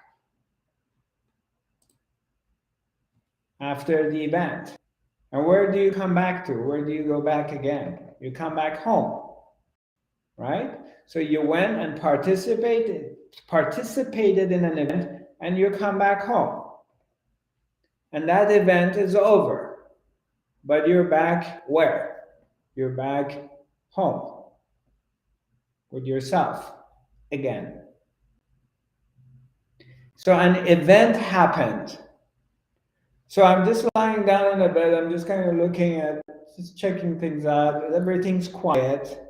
after the event. And where do you come back to? Where do you go back again? You come back home, right? So you went and participated in an event and you come back home. And that event is over. But you're back where? You're back home with yourself again. So an event happened. So I'm just lying down in the bed, I'm just kind of looking at, just checking things out, everything's quiet.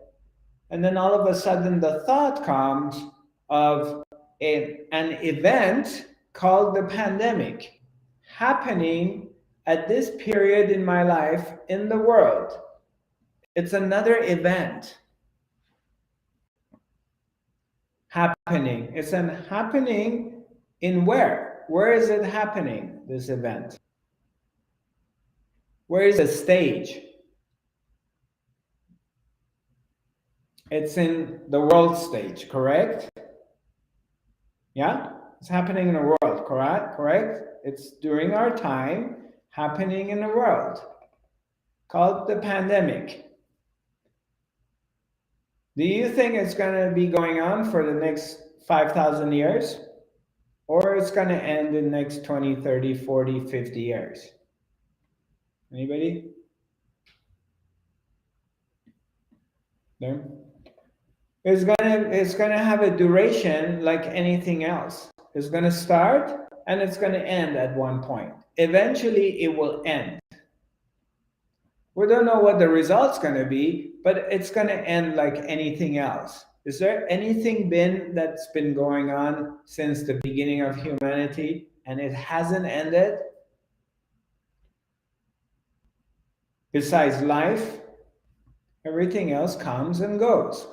And then all of a sudden the thought comes of an event called the pandemic happening at this period in my life in the world. It's another event happening. It's an happening in where? Where is it happening, this event? Where is the stage? It's in the world stage, correct? Yeah? It's happening in the world, correct? It's during our time, happening in the world, called the pandemic. Do you think it's going to be going on for the next 5,000 years? Or it's going to end in the next 20, 30, 40, 50 years? Anybody? No? It's gonna have a duration like anything else. It's gonna start and it's gonna end at one point. Eventually it will end. We don't know what the result's gonna be, but it's gonna end like anything else. Is there anything that's been going on since the beginning of humanity and it hasn't ended? Besides life, everything else comes and goes.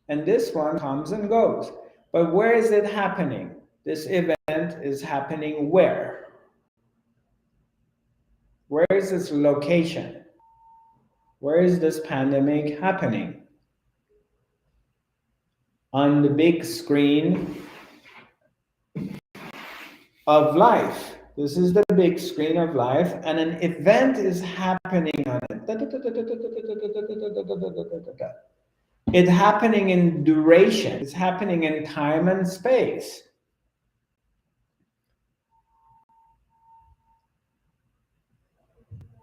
And this one comes and goes. But where is it happening? This event is happening where? Where is its location? Where is this pandemic happening? On the big screen of life. This is the big screen of life, and an event is happening on it. It's happening in duration. It's happening in time and space.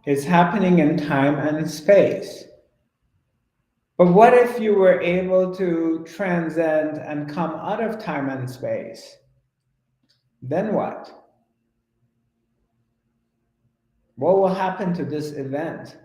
It's happening in time and space. But what if you were able to transcend and come out of time and space? Then what? What will happen to this event?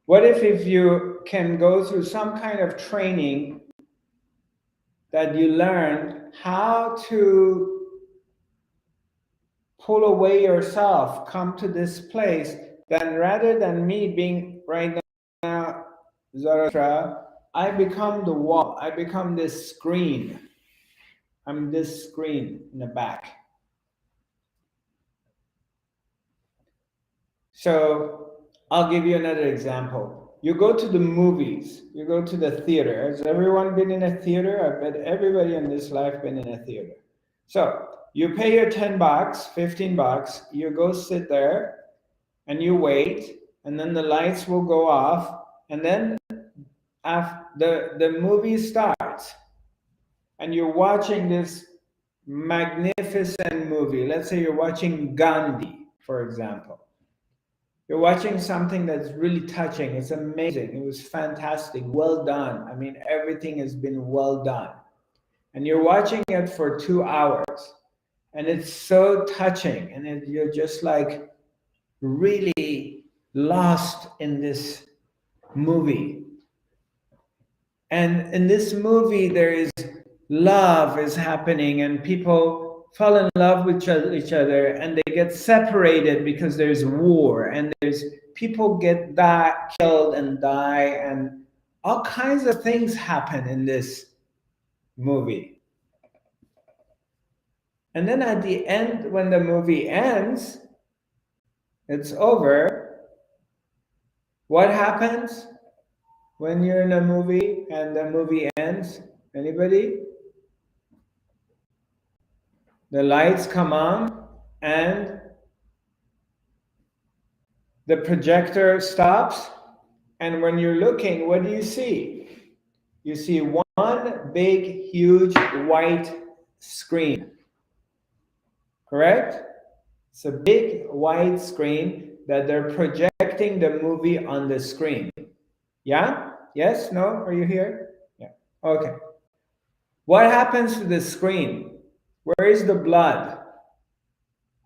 What if you can go through some kind of training that you learn how to pull away yourself, come to this place, then rather than me being right now, Zarathustra, I become the wall, I become this screen. I'm this screen in the back. So I'll give you another example. You go to the movies, you go to the theater. Has everyone been in a theater? I bet everybody in this life been in a theater. So you pay your 10 bucks, 15 bucks, you go sit there and you wait, and then the lights will go off, and then after the movie starts. and you're watching this magnificent movie. Let's say you're watching Gandhi, for example. You're watching something that's really touching. It's amazing. It was fantastic. Well done. I mean, everything has been well done. And you're watching it for 2 hours. And it's so touching. And you're just like really lost in this movie. And in this movie, there is love is happening, and people fall in love with each other, and they get separated because there's war, and there's people get killed and die, and all kinds of things happen in this movie. And then at the end, when the movie ends, it's over. What happens when you're in a movie and the movie ends? Anybody? The lights come on and the projector stops. And when you're looking, what do you see? You see one big, huge white screen. Correct? It's a big white screen that they're projecting the movie on the screen. Yeah? Yes? No? Are you here? Yeah. Okay. What happens to the screen? Where is the blood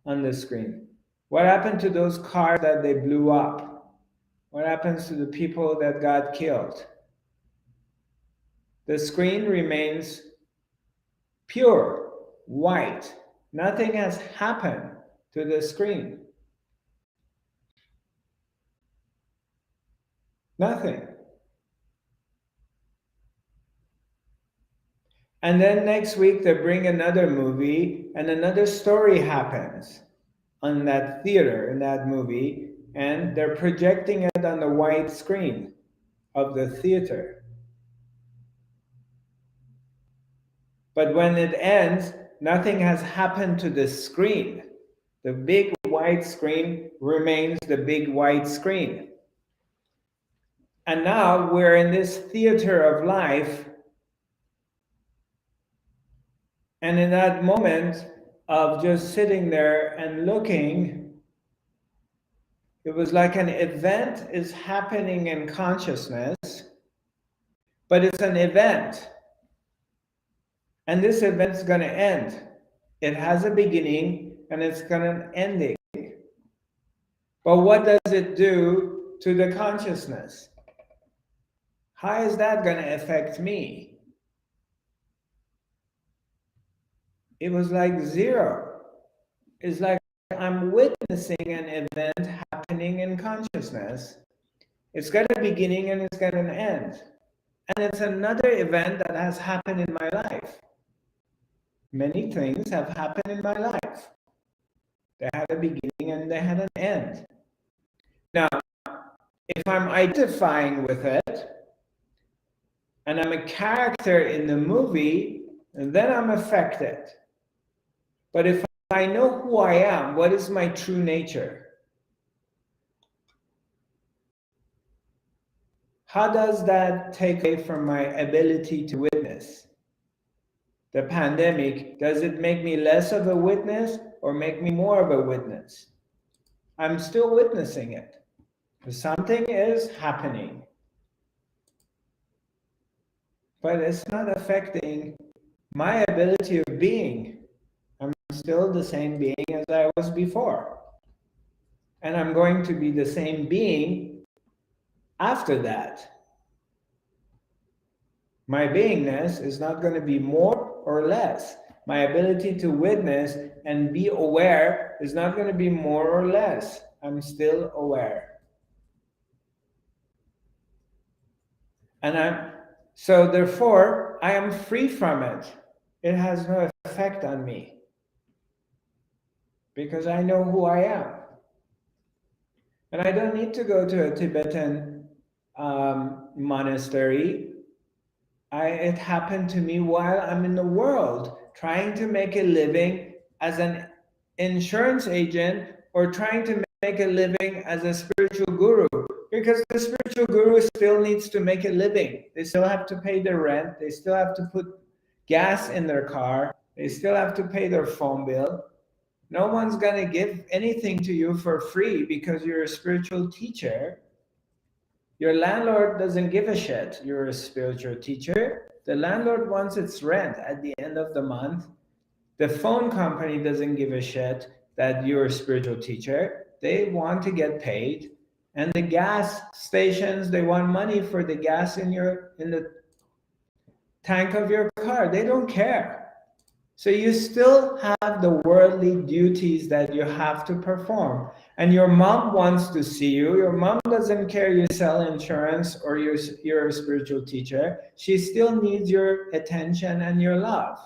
on the screen? What happened to those cars that they blew up? What happens to the people that got killed? The screen remains pure, white. Nothing has happened to the screen. Nothing. And then next week they bring another movie and another story happens on that theater, in that movie, and they're projecting it on the white screen of the theater. But when it ends, nothing has happened to the screen. The big white screen remains the big white screen. And now we're in this theater of life. And in that moment of just sitting there and looking, it was like an event is happening in consciousness, but it's an event. And this event's going to end. It has a beginning and it's got an ending. But what does it do to the consciousness? How is that going to affect me? It was like zero. It's like I'm witnessing an event happening in consciousness. It's got a beginning and it's got an end. And it's another event that has happened in my life. Many things have happened in my life. They had a beginning and they had an end. Now, if I'm identifying with it, and I'm a character in the movie, then I'm affected. But if I know who I am, what is my true nature? How does that take away from my ability to witness? The pandemic, does it make me less of a witness or make me more of a witness? I'm still witnessing it. Something is happening. But it's not affecting my ability of being. I'm still the same being as I was before. And I'm going to be the same being after that. My beingness is not going to be more or less. My ability to witness and be aware is not going to be more or less. I'm still aware. And so therefore, I am free from it. It has no effect on me. Because I know who I am. And I don't need to go to a Tibetan monastery. It happened to me while I'm in the world, trying to make a living as an insurance agent or trying to make a living as a spiritual guru. Because the spiritual guru still needs to make a living. They still have to pay their rent. They still have to put gas in their car. They still have to pay their phone bill. No one's going to give anything to you for free because you're a spiritual teacher. Your landlord doesn't give a shit. You're a spiritual teacher. The landlord wants its rent at the end of the month. The phone company doesn't give a shit that you're a spiritual teacher. They want to get paid. And the gas stations, they want money for the gas in the tank of your car. They don't care. So you still have the worldly duties that you have to perform. And your mom wants to see you. Your mom doesn't care you sell insurance or you're a spiritual teacher. She still needs your attention and your love.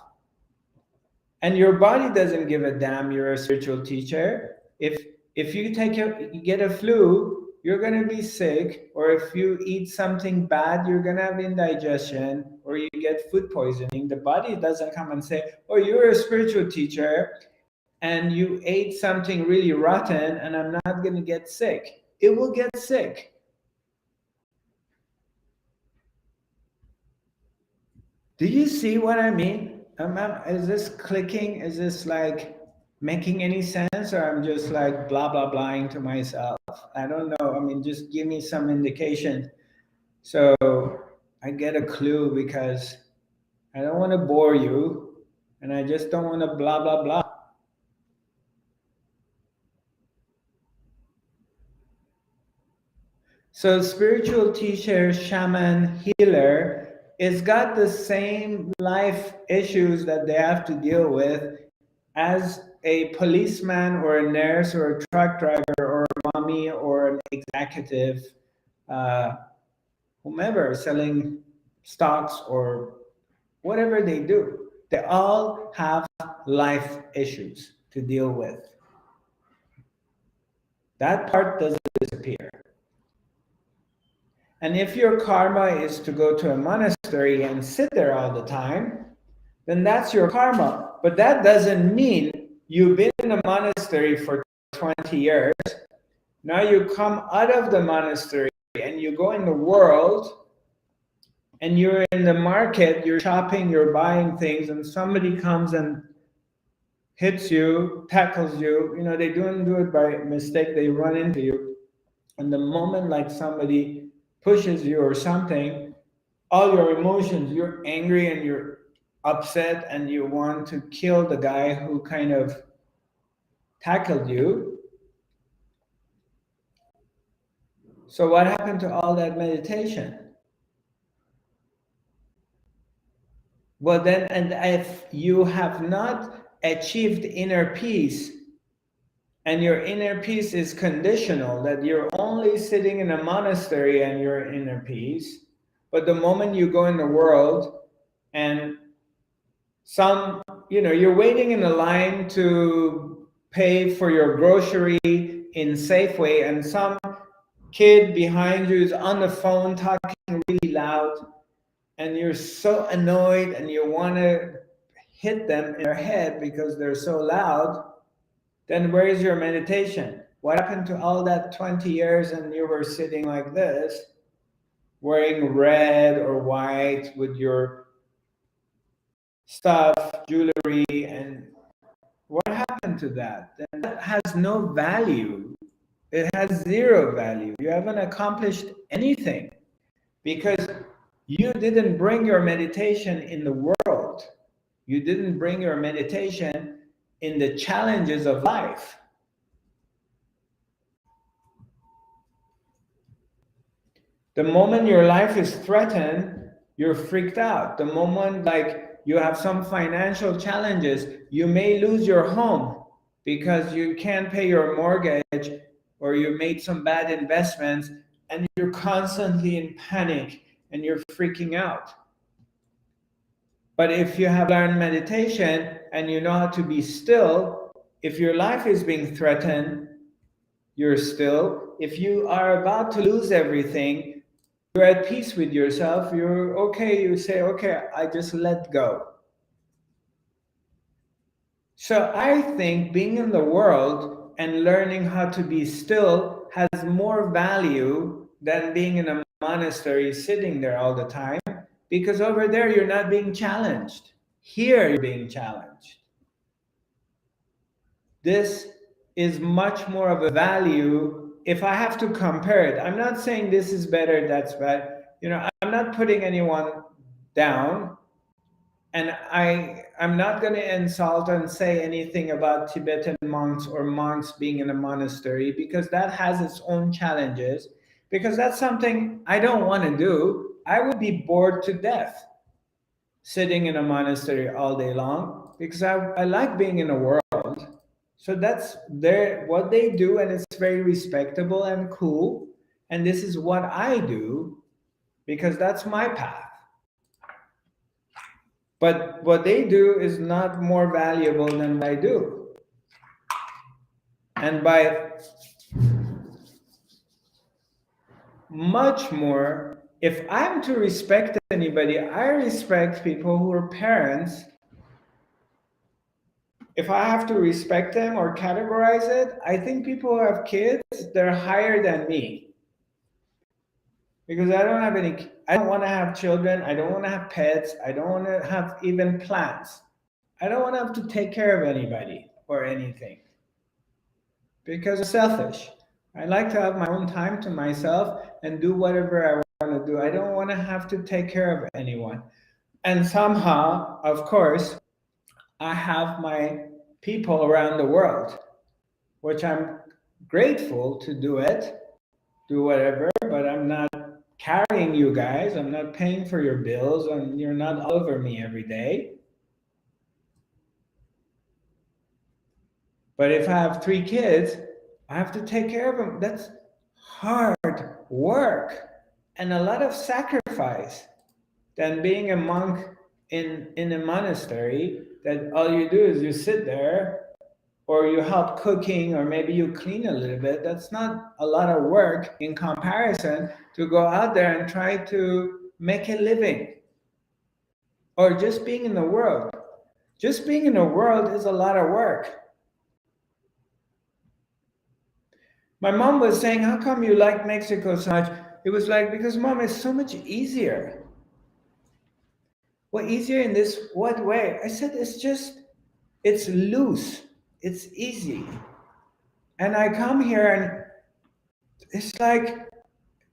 And your body doesn't give a damn you're a spiritual teacher. If you get a flu, you're going to be sick, or if you eat something bad, you're going to have indigestion, or you get food poisoning. The body doesn't come and say, oh, you're a spiritual teacher and you ate something really rotten and I'm not going to get sick. It will get sick. Do you see what I mean? Is this clicking? Is this like making any sense, or I'm just like blah blah blahing to myself? I don't know. I mean, just give me some indication so I get a clue, because I don't want to bore you and I just don't want to blah blah blah. So spiritual teacher, shaman, healer is got the same life issues that they have to deal with as a policeman or a nurse or a truck driver or a mommy or an executive, whomever, selling stocks or whatever they do. They all have life issues to deal with. That part doesn't disappear. And if your karma is to go to a monastery and sit there all the time, then that's your karma. But that doesn't mean you've been in a monastery for 20 years. Now you come out of the monastery and you go in the world and you're in the market, you're shopping, you're buying things, and somebody comes and hits you, tackles you. You know, they don't do it by mistake, they run into you. And the moment like somebody pushes you or something, all your emotions, you're angry and you're upset and you want to kill the guy who kind of tackled you. So what happened to all that meditation? Well then, and if you have not achieved inner peace, and your inner peace is conditional, that you're only sitting in a monastery and you're in inner peace, but the moment you go in the world and you're waiting in a line to pay for your grocery in Safeway, and some kid behind you is on the phone talking really loud, and you're so annoyed and you want to hit them in their head because they're so loud, then where is your meditation? What happened to all that 20 years and you were sitting like this, wearing red or white with your stuff, jewelry, and what happened to that? Then that has no value. It has zero value. You haven't accomplished anything because you didn't bring your meditation in the world. You didn't bring your meditation in the challenges of life. The moment your life is threatened, you're freaked out. The moment like you have some financial challenges, you may lose your home because you can't pay your mortgage or you made some bad investments and you're constantly in panic and you're freaking out. But if you have learned meditation and you know how to be still, if your life is being threatened, you're still. If you are about to lose everything, you're at peace with yourself, you're okay, you say, okay, I just let go. So I think being in the world and learning how to be still has more value than being in a monastery sitting there all the time, because over there you're not being challenged. Here you're being challenged. This is much more of a value. If I have to compare it, I'm not saying this is better, that's bad. You know, I'm not putting anyone down, and I'm not going to insult and say anything about Tibetan monks or monks being in a monastery, because that has its own challenges, because that's something I don't want to do. I would be bored to death sitting in a monastery all day long, because I like being in the world. So that's what they do, and it's very respectable and cool. And this is what I do, because that's my path. But what they do is not more valuable than what I do. And by much more, if I'm to respect anybody, I respect people who are parents. If I have to respect them or categorize it, I think people who have kids, they're higher than me. Because I don't want to have children, I don't want to have pets, I don't want to have even plants. I don't want to have to take care of anybody or anything. Because I'm selfish. I like to have my own time to myself and do whatever I want to do. I don't want to have to take care of anyone. And somehow, of course, I have my people around the world, which I'm grateful to do whatever, but I'm not carrying you guys. I'm not paying for your bills, and you're not all over me every day. But if I have 3 kids, I have to take care of them. That's hard work and a lot of sacrifice than being a monk in a monastery, that all you do is you sit there, or you help cooking, or maybe you clean a little bit. That's not a lot of work in comparison to go out there and try to make a living. Or just being in the world. Just being in the world is a lot of work. My mom was saying, how come you like Mexico so much? It was like, because Mom, it's so much easier. Well, easier in this what way? I said, it's loose. It's easy. And I come here and it's like,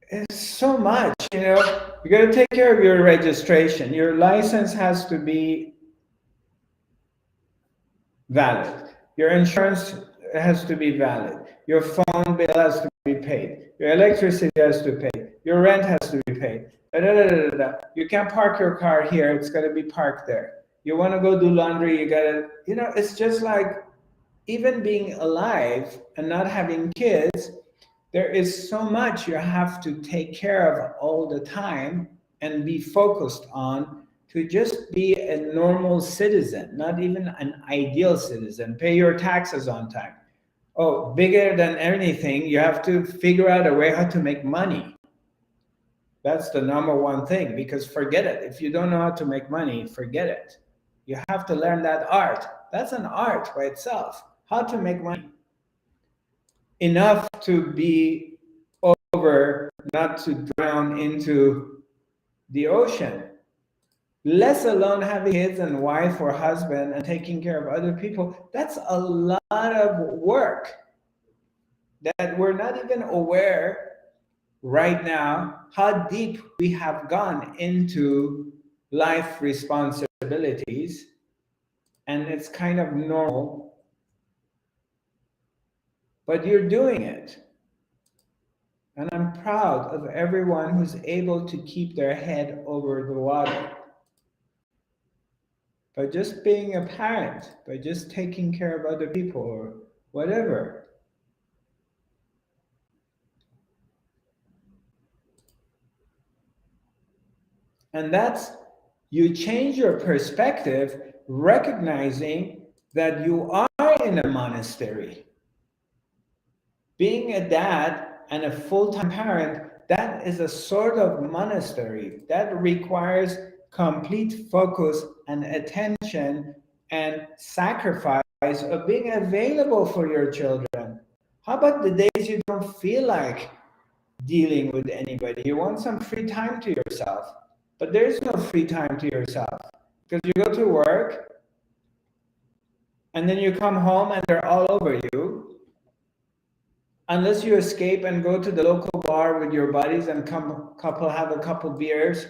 it's so much, you know. You got to take care of your registration. Your license has to be valid. Your insurance has to be valid. Your phone bill has to be paid. Your electricity has to be paid. Your rent has to be paid. Da, da, da, da, da. You can't park your car here. It's got to be parked there. You want to go do laundry, you got to, you know, it's just like, even being alive and not having kids, there is so much you have to take care of all the time and be focused on, to just be a normal citizen, not even an ideal citizen. Pay your taxes on time. Oh, bigger than anything, you have to figure out a way how to make money. That's the number one thing, because forget it. If you don't know how to make money, forget it. You have to learn that art. That's an art by itself. How to make money. Enough to be over, not to drown into the ocean. Let alone having kids and wife or husband and taking care of other people. That's a lot of work that we're not even aware right now how deep we have gone into life responsibilities, and it's kind of normal. But you're doing it. And I'm proud of everyone who's able to keep their head over the water. By just being a parent, by just taking care of other people or whatever. And that's, you change your perspective, recognizing that you are in a monastery. Being a dad and a full-time parent, that is a sort of monastery. That requires complete focus and attention and sacrifice of being available for your children. How about the days you don't feel like dealing with anybody? You want some free time to yourself, but there's no free time to yourself. because you go to work and then you come home and they're all over you. Unless you escape and go to the local bar with your buddies and have a couple beers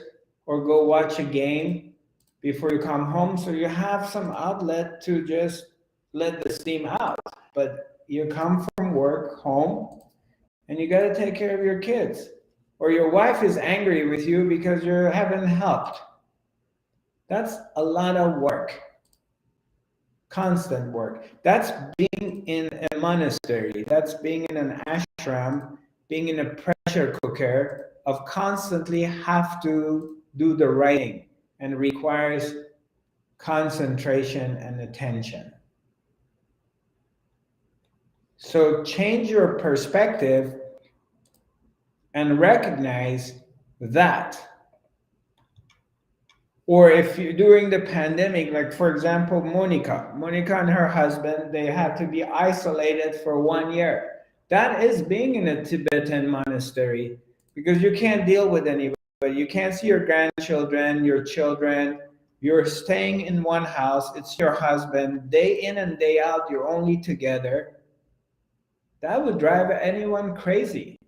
or go watch a game before you come home. So you have some outlet to just let the steam out. But you come from work home and you got to take care of your kids. Or your wife is angry with you because you haven't helped. That's a lot of work. Constant work. That's being in a monastery. That's being in an ashram, being in a pressure cooker of constantly have to do the right thing and requires concentration and attention. So change your perspective and recognize that. Or if you during the pandemic, like for example, Monica and her husband, they had to be isolated for 1 year. That is being in a Tibetan monastery because you can't deal with anybody. You can't see your grandchildren, your children. You're staying in one house. It's your husband. Day in and day out, you're only together. That would drive anyone crazy.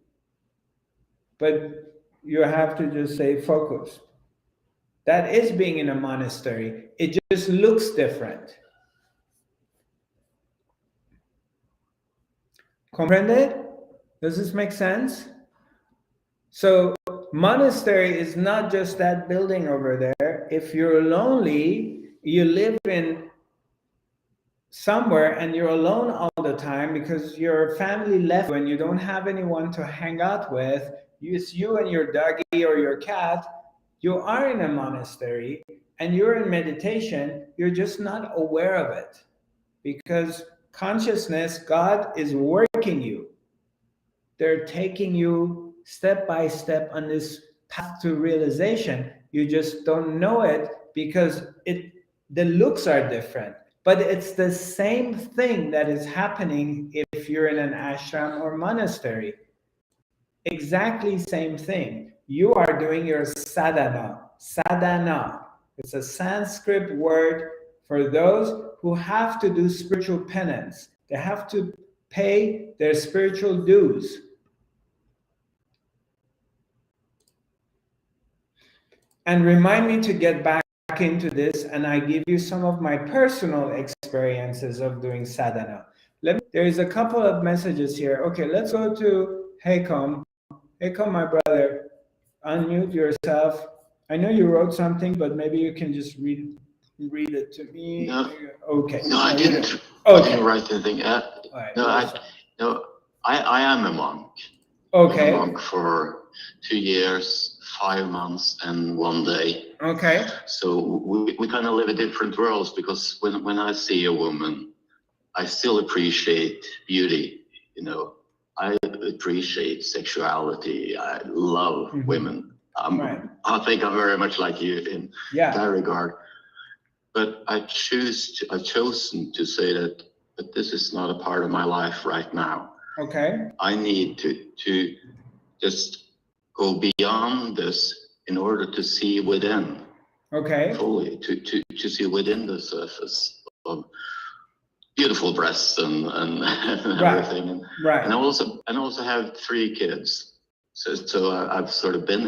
But you have to just stay focused. That is being in a monastery. It just looks different. Comprende? Does this make sense? So, monastery is not just that building over there. If you're lonely, you live in somewhere and you're alone all the time because your family left you and you don't have anyone to hang out with. It's you and your doggy or your cat. You are in a monastery and you're in meditation, you're just not aware of it because consciousness, God is working you. They're taking you step by step on this path to realization. You just don't know it because the looks are different, but it's the same thing that is happening if you're in an ashram or monastery. Exactly same thing. You are doing your sadhana. Sadhana. It's a Sanskrit word for those who have to do spiritual penance. They have to pay their spiritual dues. And remind me to get back into this, and I give you some of my personal experiences of doing sadhana. There's a couple of messages here. Okay, let's go to Hekom. Hekom, my brother, unmute yourself. I know you wrote something, but maybe you can just read it to me. No. Okay. No, I didn't. Okay. I didn't write anything. Right. I am a monk. Okay. I'm a monk for 2 years, 5 months, and 1 day. Okay. So we kind of live in different worlds because when I see a woman, I still appreciate beauty. I appreciate sexuality. I love women. Right. I think I'm very much like you in that regard. But I've chosen to say that this is not a part of my life right now. Okay. I need to just go beyond this in order to see within. Okay. Fully, to see within the surface of beautiful breasts and everything. Right. And I also have 3 kids. So I've sort of been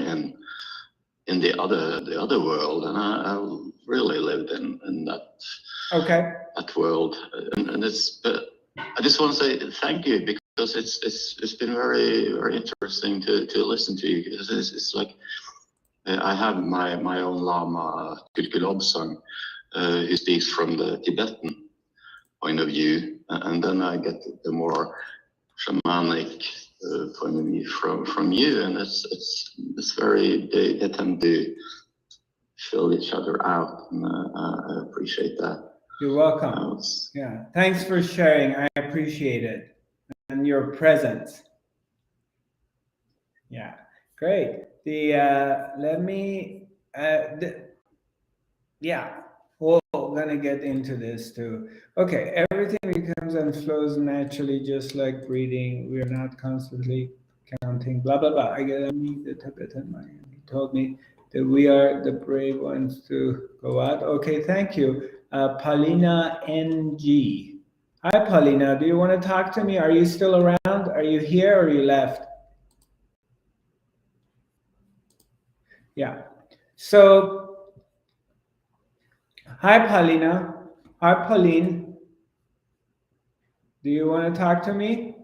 in the other world, and I really lived in that world. And but I just want to say thank you because it's been very, very interesting to listen to you. Because it's like I have my own Lama Kulkulobsang, who speaks from the Tibetan point of view, and then I get the more shamanic point of view from you, and it's very they tend to fill each other out, and I appreciate that. You're welcome. Yeah, thanks for sharing. I appreciate it and your presence. Yeah, great. We're gonna get into this too. Okay, everything becomes and flows naturally, just like breathing. We're not constantly counting. Blah blah blah. I get me the Tibetan mind. He told me that we are the brave ones to go out. Okay, thank you. Paulina NG. Hi, Paulina. Do you want to talk to me? Are you still around? Are you here or you left? Yeah. So, hi, Paulina. Hi, Pauline. Do you want to talk to me?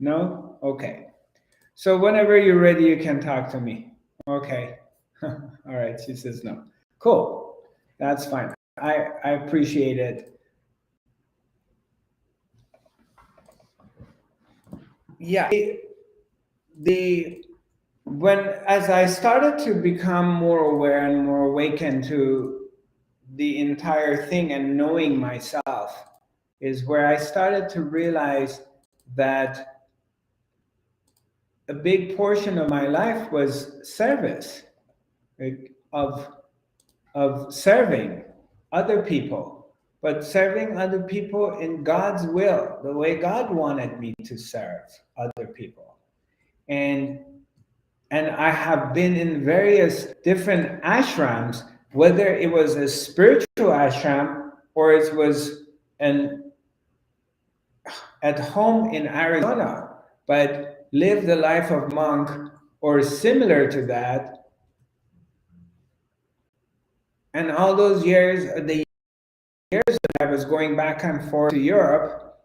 No? Okay. So whenever you're ready, you can talk to me. Okay. All right. She says no. Cool. That's fine. I appreciate it. Yeah. As I started to become more aware and more awakened to the entire thing and knowing myself is where I started to realize that a big portion of my life was service, like, of serving other people, but serving other people in God's will, the way God wanted me to serve other people. And I have been in various different ashrams, whether it was a spiritual ashram or it was at home in Arizona, but live the life of monk or similar to that. And all those years, the years that I was going back and forth to Europe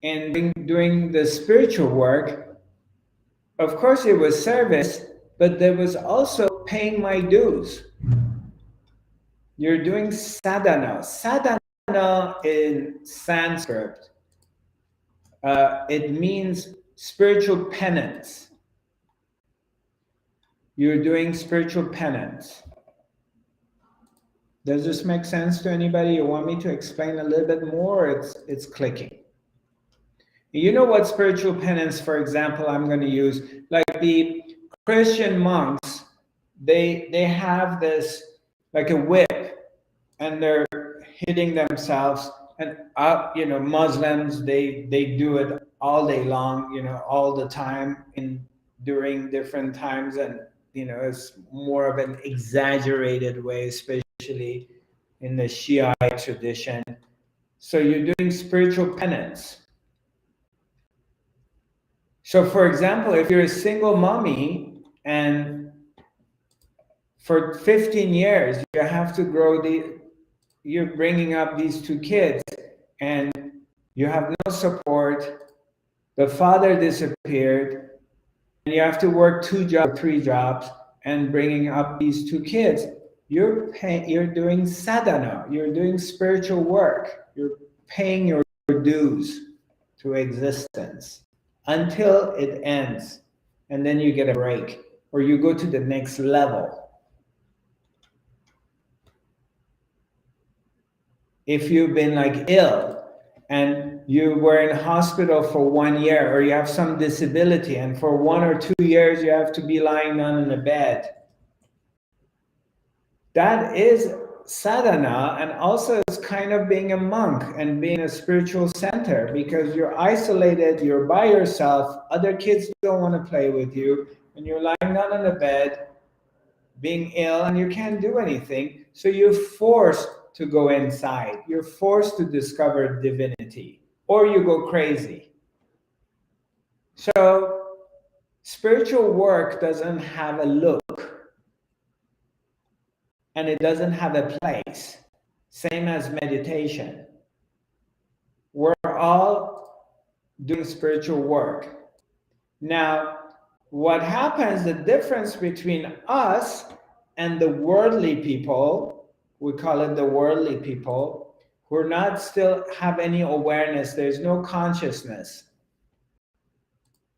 and doing the spiritual work, of course it was service, but there was also paying my dues. You're doing sadhana. Sadhana in Sanskrit, it means spiritual penance. You're doing spiritual penance. Does this make sense to anybody? You want me to explain a little bit more? It's clicking. You know what spiritual penance, for example, I'm going to use, like the Christian monks, they have this, like a whip, and they're hitting themselves, and Muslims, they do it all day long, all the time during different times, and it's more of an exaggerated way, especially in the Shiite tradition. So you're doing spiritual penance. So for example, if you're a single mommy and for 15 years you have to you're bringing up these two kids and you have no support, the father disappeared, and you have to work 2 jobs, 3 jobs, and bringing up these 2 kids, you're doing sadhana, you're doing spiritual work, you're paying your dues to existence until it ends, and then you get a break or you go to the next level. If you've been like ill and you were in hospital for 1 year, or you have some disability and for 1 or 2 years you have to be lying down in a bed, that is sadhana, and also it's kind of being a monk and being a spiritual center, because you're isolated, you're by yourself, other kids don't want to play with you, and you're lying down on the bed being ill and you can't do anything, so you're forced to go inside, you're forced to discover divinity, or you go crazy. So spiritual work doesn't have a look, and it doesn't have a place. Same as meditation. We're all doing spiritual work. Now, what happens, the difference between us and the worldly people, we call it the worldly people, who are not still have any awareness, there's no consciousness,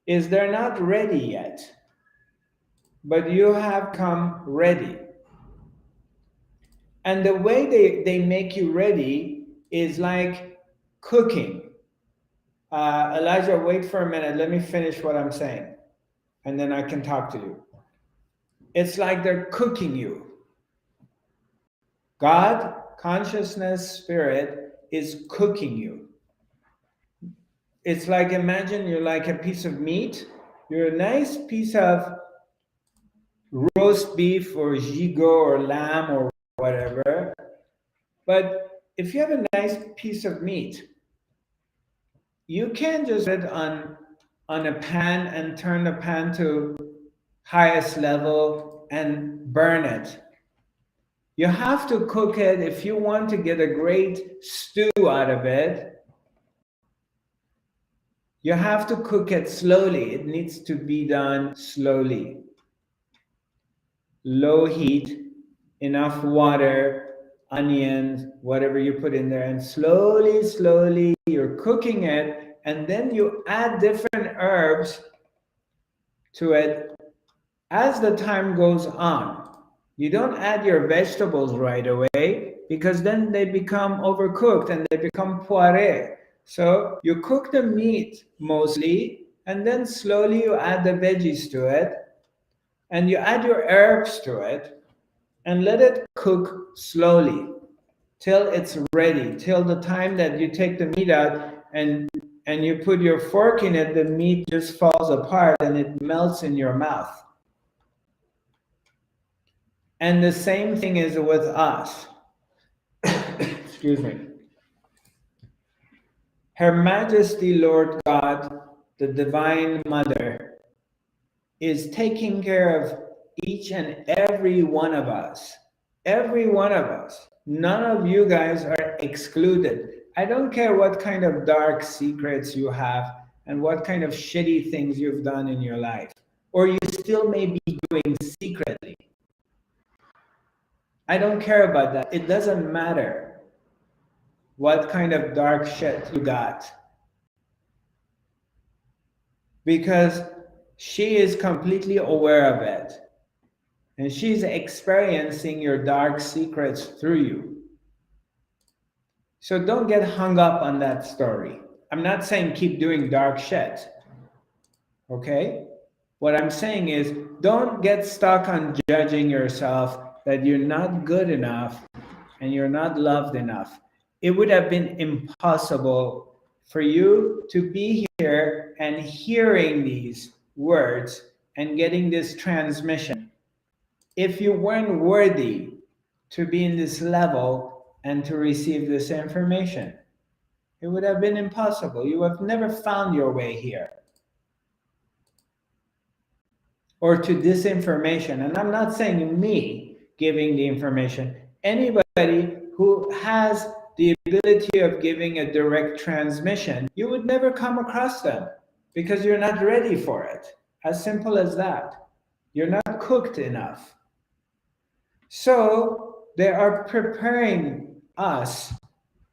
is they're not ready yet. But you have come ready. And the way they make you ready is like cooking. Elijah, wait for a minute. Let me finish what I'm saying, and then I can talk to you. It's like they're cooking you. God, consciousness, spirit is cooking you. It's like, imagine you're like a piece of meat. You're a nice piece of roast beef or gigot or lamb or whatever. But if you have a nice piece of meat, you can't just put it on a pan and turn the pan to highest level and burn it. You have to cook it. If you want to get a great stew out of it, you have to cook it slowly. It needs to be done slowly. Low heat, enough water, onions, whatever you put in there, and slowly you're cooking it, and then you add different herbs to it as the time goes on. You don't add your vegetables right away, because then they become overcooked and they become poiré. So you cook the meat mostly, and then slowly you add the veggies to it, and you add your herbs to it, and let it cook slowly till it's ready, till the time that you take the meat out and you put your fork in it, the meat just falls apart and it melts in your mouth. And the same thing is with us. Excuse me. Her Majesty Lord God, the Divine Mother, is taking care of each and every one of us. Every one of us. None of you guys are excluded. I don't care what kind of dark secrets you have and what kind of shitty things you've done in your life, or you still may be doing secretly. I don't care about that. It doesn't matter what kind of dark shit you got, because she is completely aware of it, and she's experiencing your dark secrets through you. So don't get hung up on that story. I'm not saying keep doing dark shit, okay? What I'm saying is don't get stuck on judging yourself that you're not good enough and you're not loved enough. It would have been impossible for you to be here and hearing these words and getting this transmission if you weren't worthy to be in this level and to receive this information. It would have been impossible. You have never found your way here or to this information. And I'm not saying me giving the information. Anybody who has the ability of giving a direct transmission, you would never come across them because you're not ready for it. As simple as that. You're not cooked enough. So they are preparing us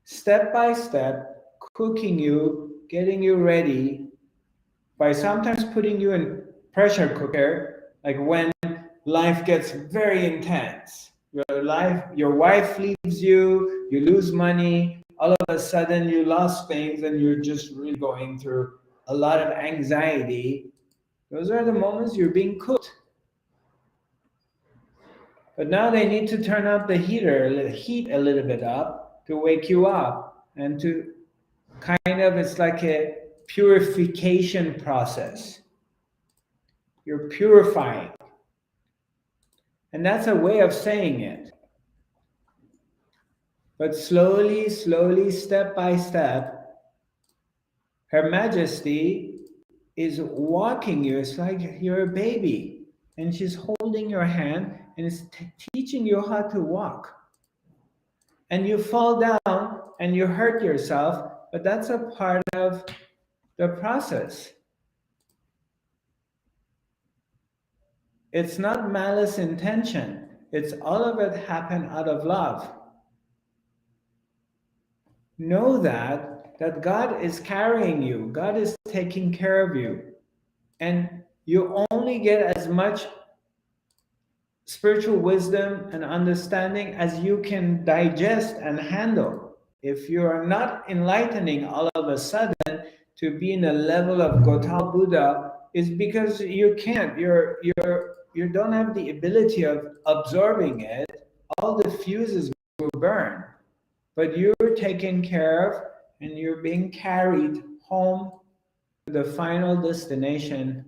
step by step, cooking you, getting you ready by sometimes putting you in pressure cooker, like when life gets very intense. Your wife leaves you, you lose money, all of a sudden you lost things and you're just really going through a lot of anxiety. Those are the moments you're being cooked. But now they need to turn up the heat a little bit up to wake you up and to kind of, it's like a purification process. You're purifying. And that's a way of saying it. But slowly, step by step, Her Majesty is walking you. It's like you're a baby. And she's holding your hand and is teaching you how to walk. And you fall down and you hurt yourself, but that's a part of the process. It's not malice intention. It's all of it happened out of love. Know that God is carrying you. God is taking care of you. And you only get as much spiritual wisdom and understanding as you can digest and handle. If you are not enlightening all of a sudden to be in a level of Gautama Buddha, is because you can't. You don't have the ability of absorbing it. All the fuses will burn. But you're taken care of and you're being carried home to the final destination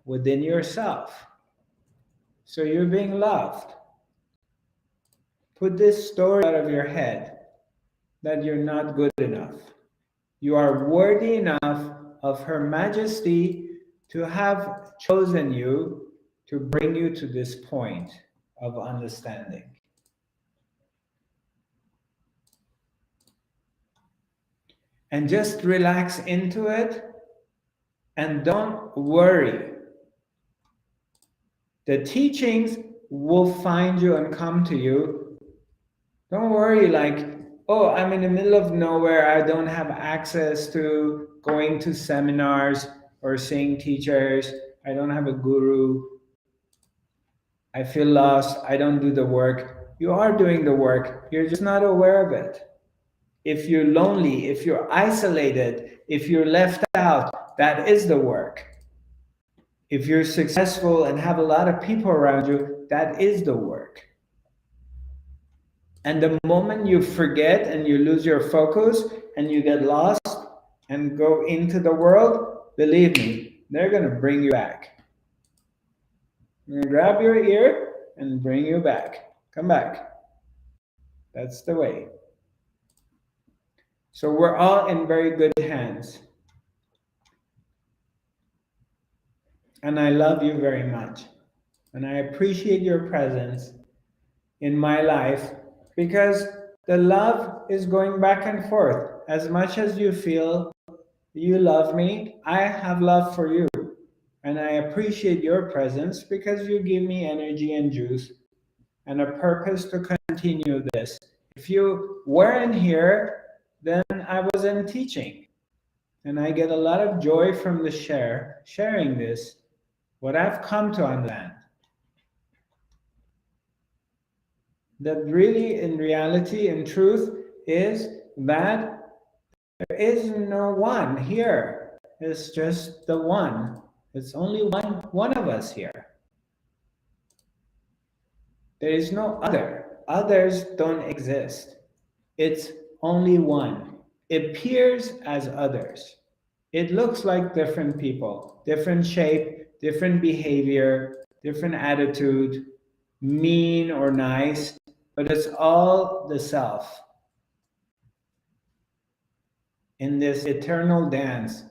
within yourself. So you're being loved. Put this story out of your head that you're not good enough. You are worthy enough of Her Majesty to have chosen you to bring you to this point of understanding. And just relax into it and don't worry. The teachings will find you and come to you. Don't worry like, oh, I'm in the middle of nowhere. I don't have access to going to seminars or seeing teachers. I don't have a guru. I feel lost. I don't do the work. You are doing the work. You're just not aware of it. If you're lonely, if you're isolated, if you're left out, that is the work. If you're successful and have a lot of people around you, that is the work. And the moment you forget and you lose your focus and you get lost and go into the world, believe me, they're going to bring you back. They're going to grab your ear and bring you back. Come back. That's the way. So we're all in very good hands. And I love you very much. And I appreciate your presence in my life because the love is going back and forth. As much as you feel you love me, I have love for you. And I appreciate your presence because you give me energy and juice and a purpose to continue this. If you weren't here, then I wasn't teaching. And I get a lot of joy from the sharing this, what I've come to understand. That really, in reality, in truth, is that there is no one here. It's just the one. It's only one of us here. There is no other. Others don't exist. It's only one. It appears as others. It looks like different people, different shape, different behavior, different attitude, mean or nice, but it's all the self in this eternal dance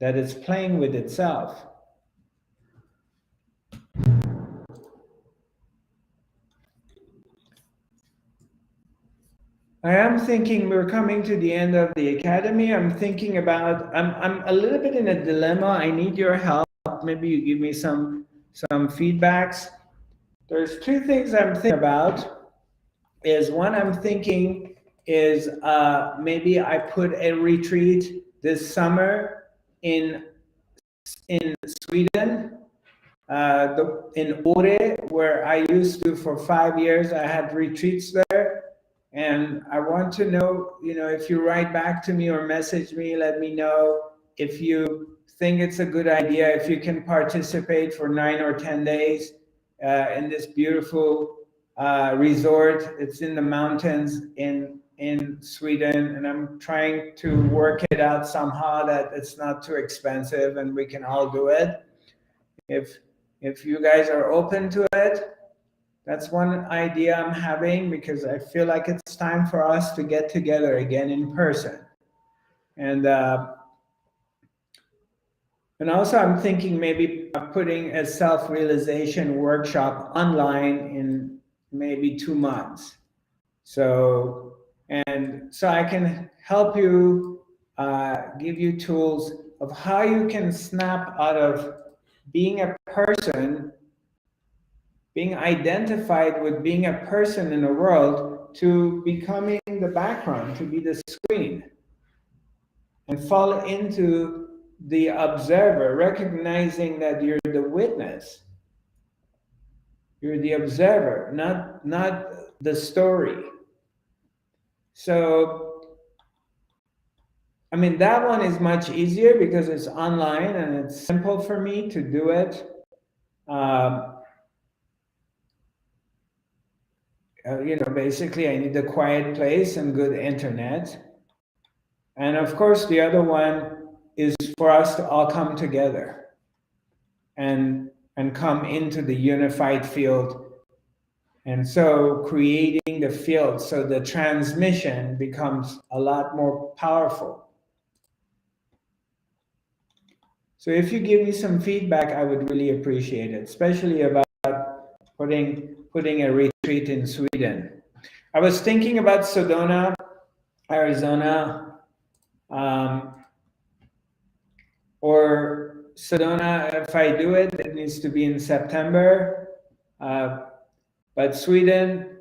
that is playing with itself. I am thinking we're coming to the end of the academy. I'm thinking about, I'm a little bit in a dilemma. I need your help. Maybe you give me some feedbacks. There's two things I'm thinking about. Is one I'm thinking is maybe I put a retreat this summer in Sweden, in Ore, where I used to, for 5 years, I had retreats there. And I want to know, if you write back to me or message me, let me know if you think it's a good idea, if you can participate for 9 or 10 days in this beautiful resort. It's in the mountains in Sweden, and I'm trying to work it out somehow that it's not too expensive and we can all do it. If you guys are open to it, that's one idea I'm having, because I feel like it's time for us to get together again in person. And also I'm thinking maybe putting a self-realization workshop online in maybe 2 months. So I can help you, give you tools of how you can snap out of being a person, being identified with being a person in the world, to becoming the background, to be the screen, and fall into the observer, recognizing that you're the witness. You're the observer, not the story. So, I mean, that one is much easier because it's online and it's simple for me to do it. Basically I need a quiet place and good internet. And of course, the other one is for us to all come together and and come into the unified field, and so creating the field so the transmission becomes a lot more powerful. So if you give me some feedback, I would really appreciate it, especially about putting a retreat in Sweden. I was thinking about Sedona, Arizona, or Sedona. If I do it, it needs to be in September. But Sweden,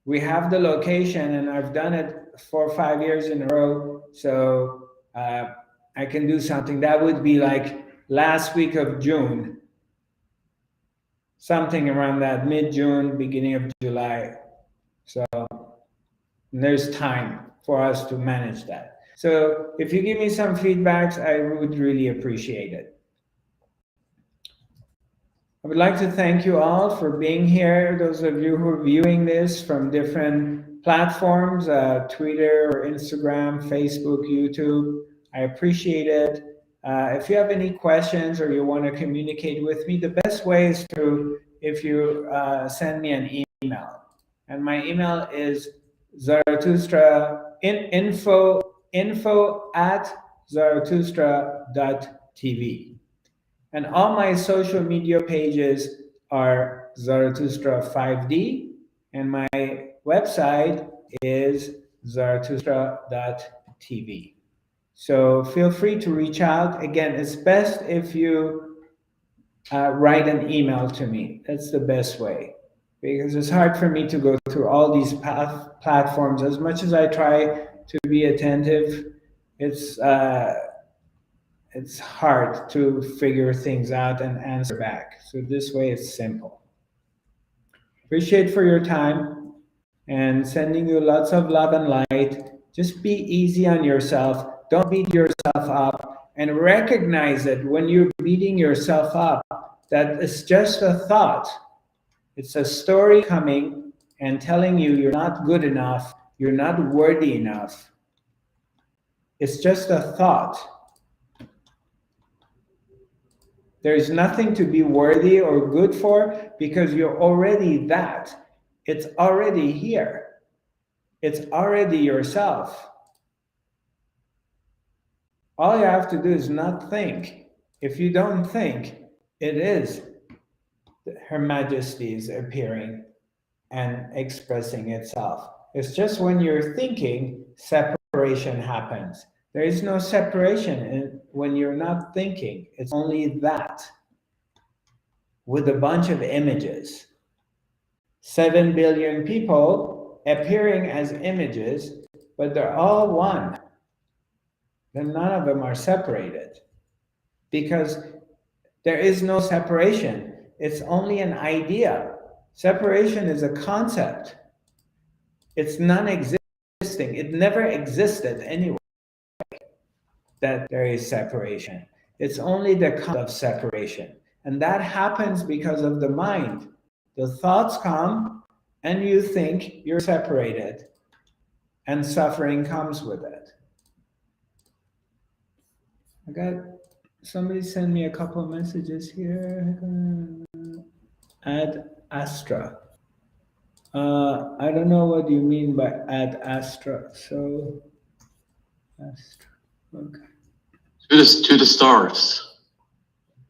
we have the location, and I've done it 4 or 5 years in a row. So I can do something that would be like last week of June, something around that, mid-June, beginning of July. So there's time for us to manage that. So if you give me some feedbacks, I would really appreciate it. I would like to thank you all for being here. Those of you who are viewing this from different platforms, Twitter or Instagram, Facebook, YouTube, I appreciate it. If you have any questions or you want to communicate with me, the best way is if you send me an email. And my email is Zarathustra, info@zarathustra.tv. And all my social media pages are Zarathustra 5D, and my website is zarathustra.tv. So feel free to reach out. Again, it's best if you write an email to me. That's the best way, because it's hard for me to go through all these platforms. As much as I try to be attentive, it's hard to figure things out and answer back. So this way it's simple. Appreciate for your time and sending you lots of love and light. Just be easy on yourself. Don't beat yourself up, and recognize that when you're beating yourself up, that it's just a thought. It's a story coming and telling you you're not good enough, you're not worthy enough. It's just a thought. There's nothing to be worthy or good for, because you're already that. It's already here. It's already yourself. All you have to do is not think. If you don't think, it is Her Majesty is appearing and expressing itself. It's just when you're thinking, separation happens. There is no separation when you're not thinking. It's only that, with a bunch of images. 7 billion people appearing as images, but they're all one. Then none of them are separated, because there is no separation. It's only an idea. Separation is a concept. It's non-existing. It never existed anyway that there is separation. It's only the concept of separation. And that happens because of the mind. The thoughts come and you think you're separated, and suffering comes with it. I got somebody send me a couple of messages here. Ad Astra. I don't know what you mean by Ad Astra. So, Astra. Okay. To the stars.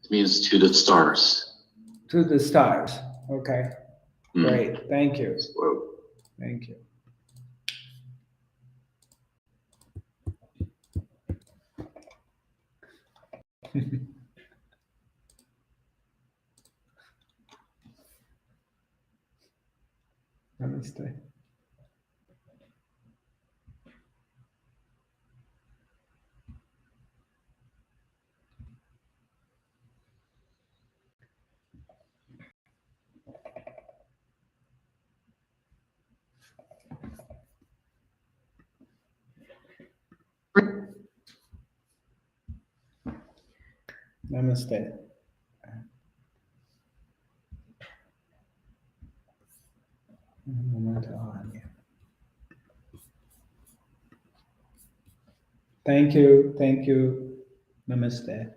It means to the stars. To the stars. Okay. Great. Thank you. Whoa. Thank you. Namaste. Namaste. Thank you. Thank you. Namaste.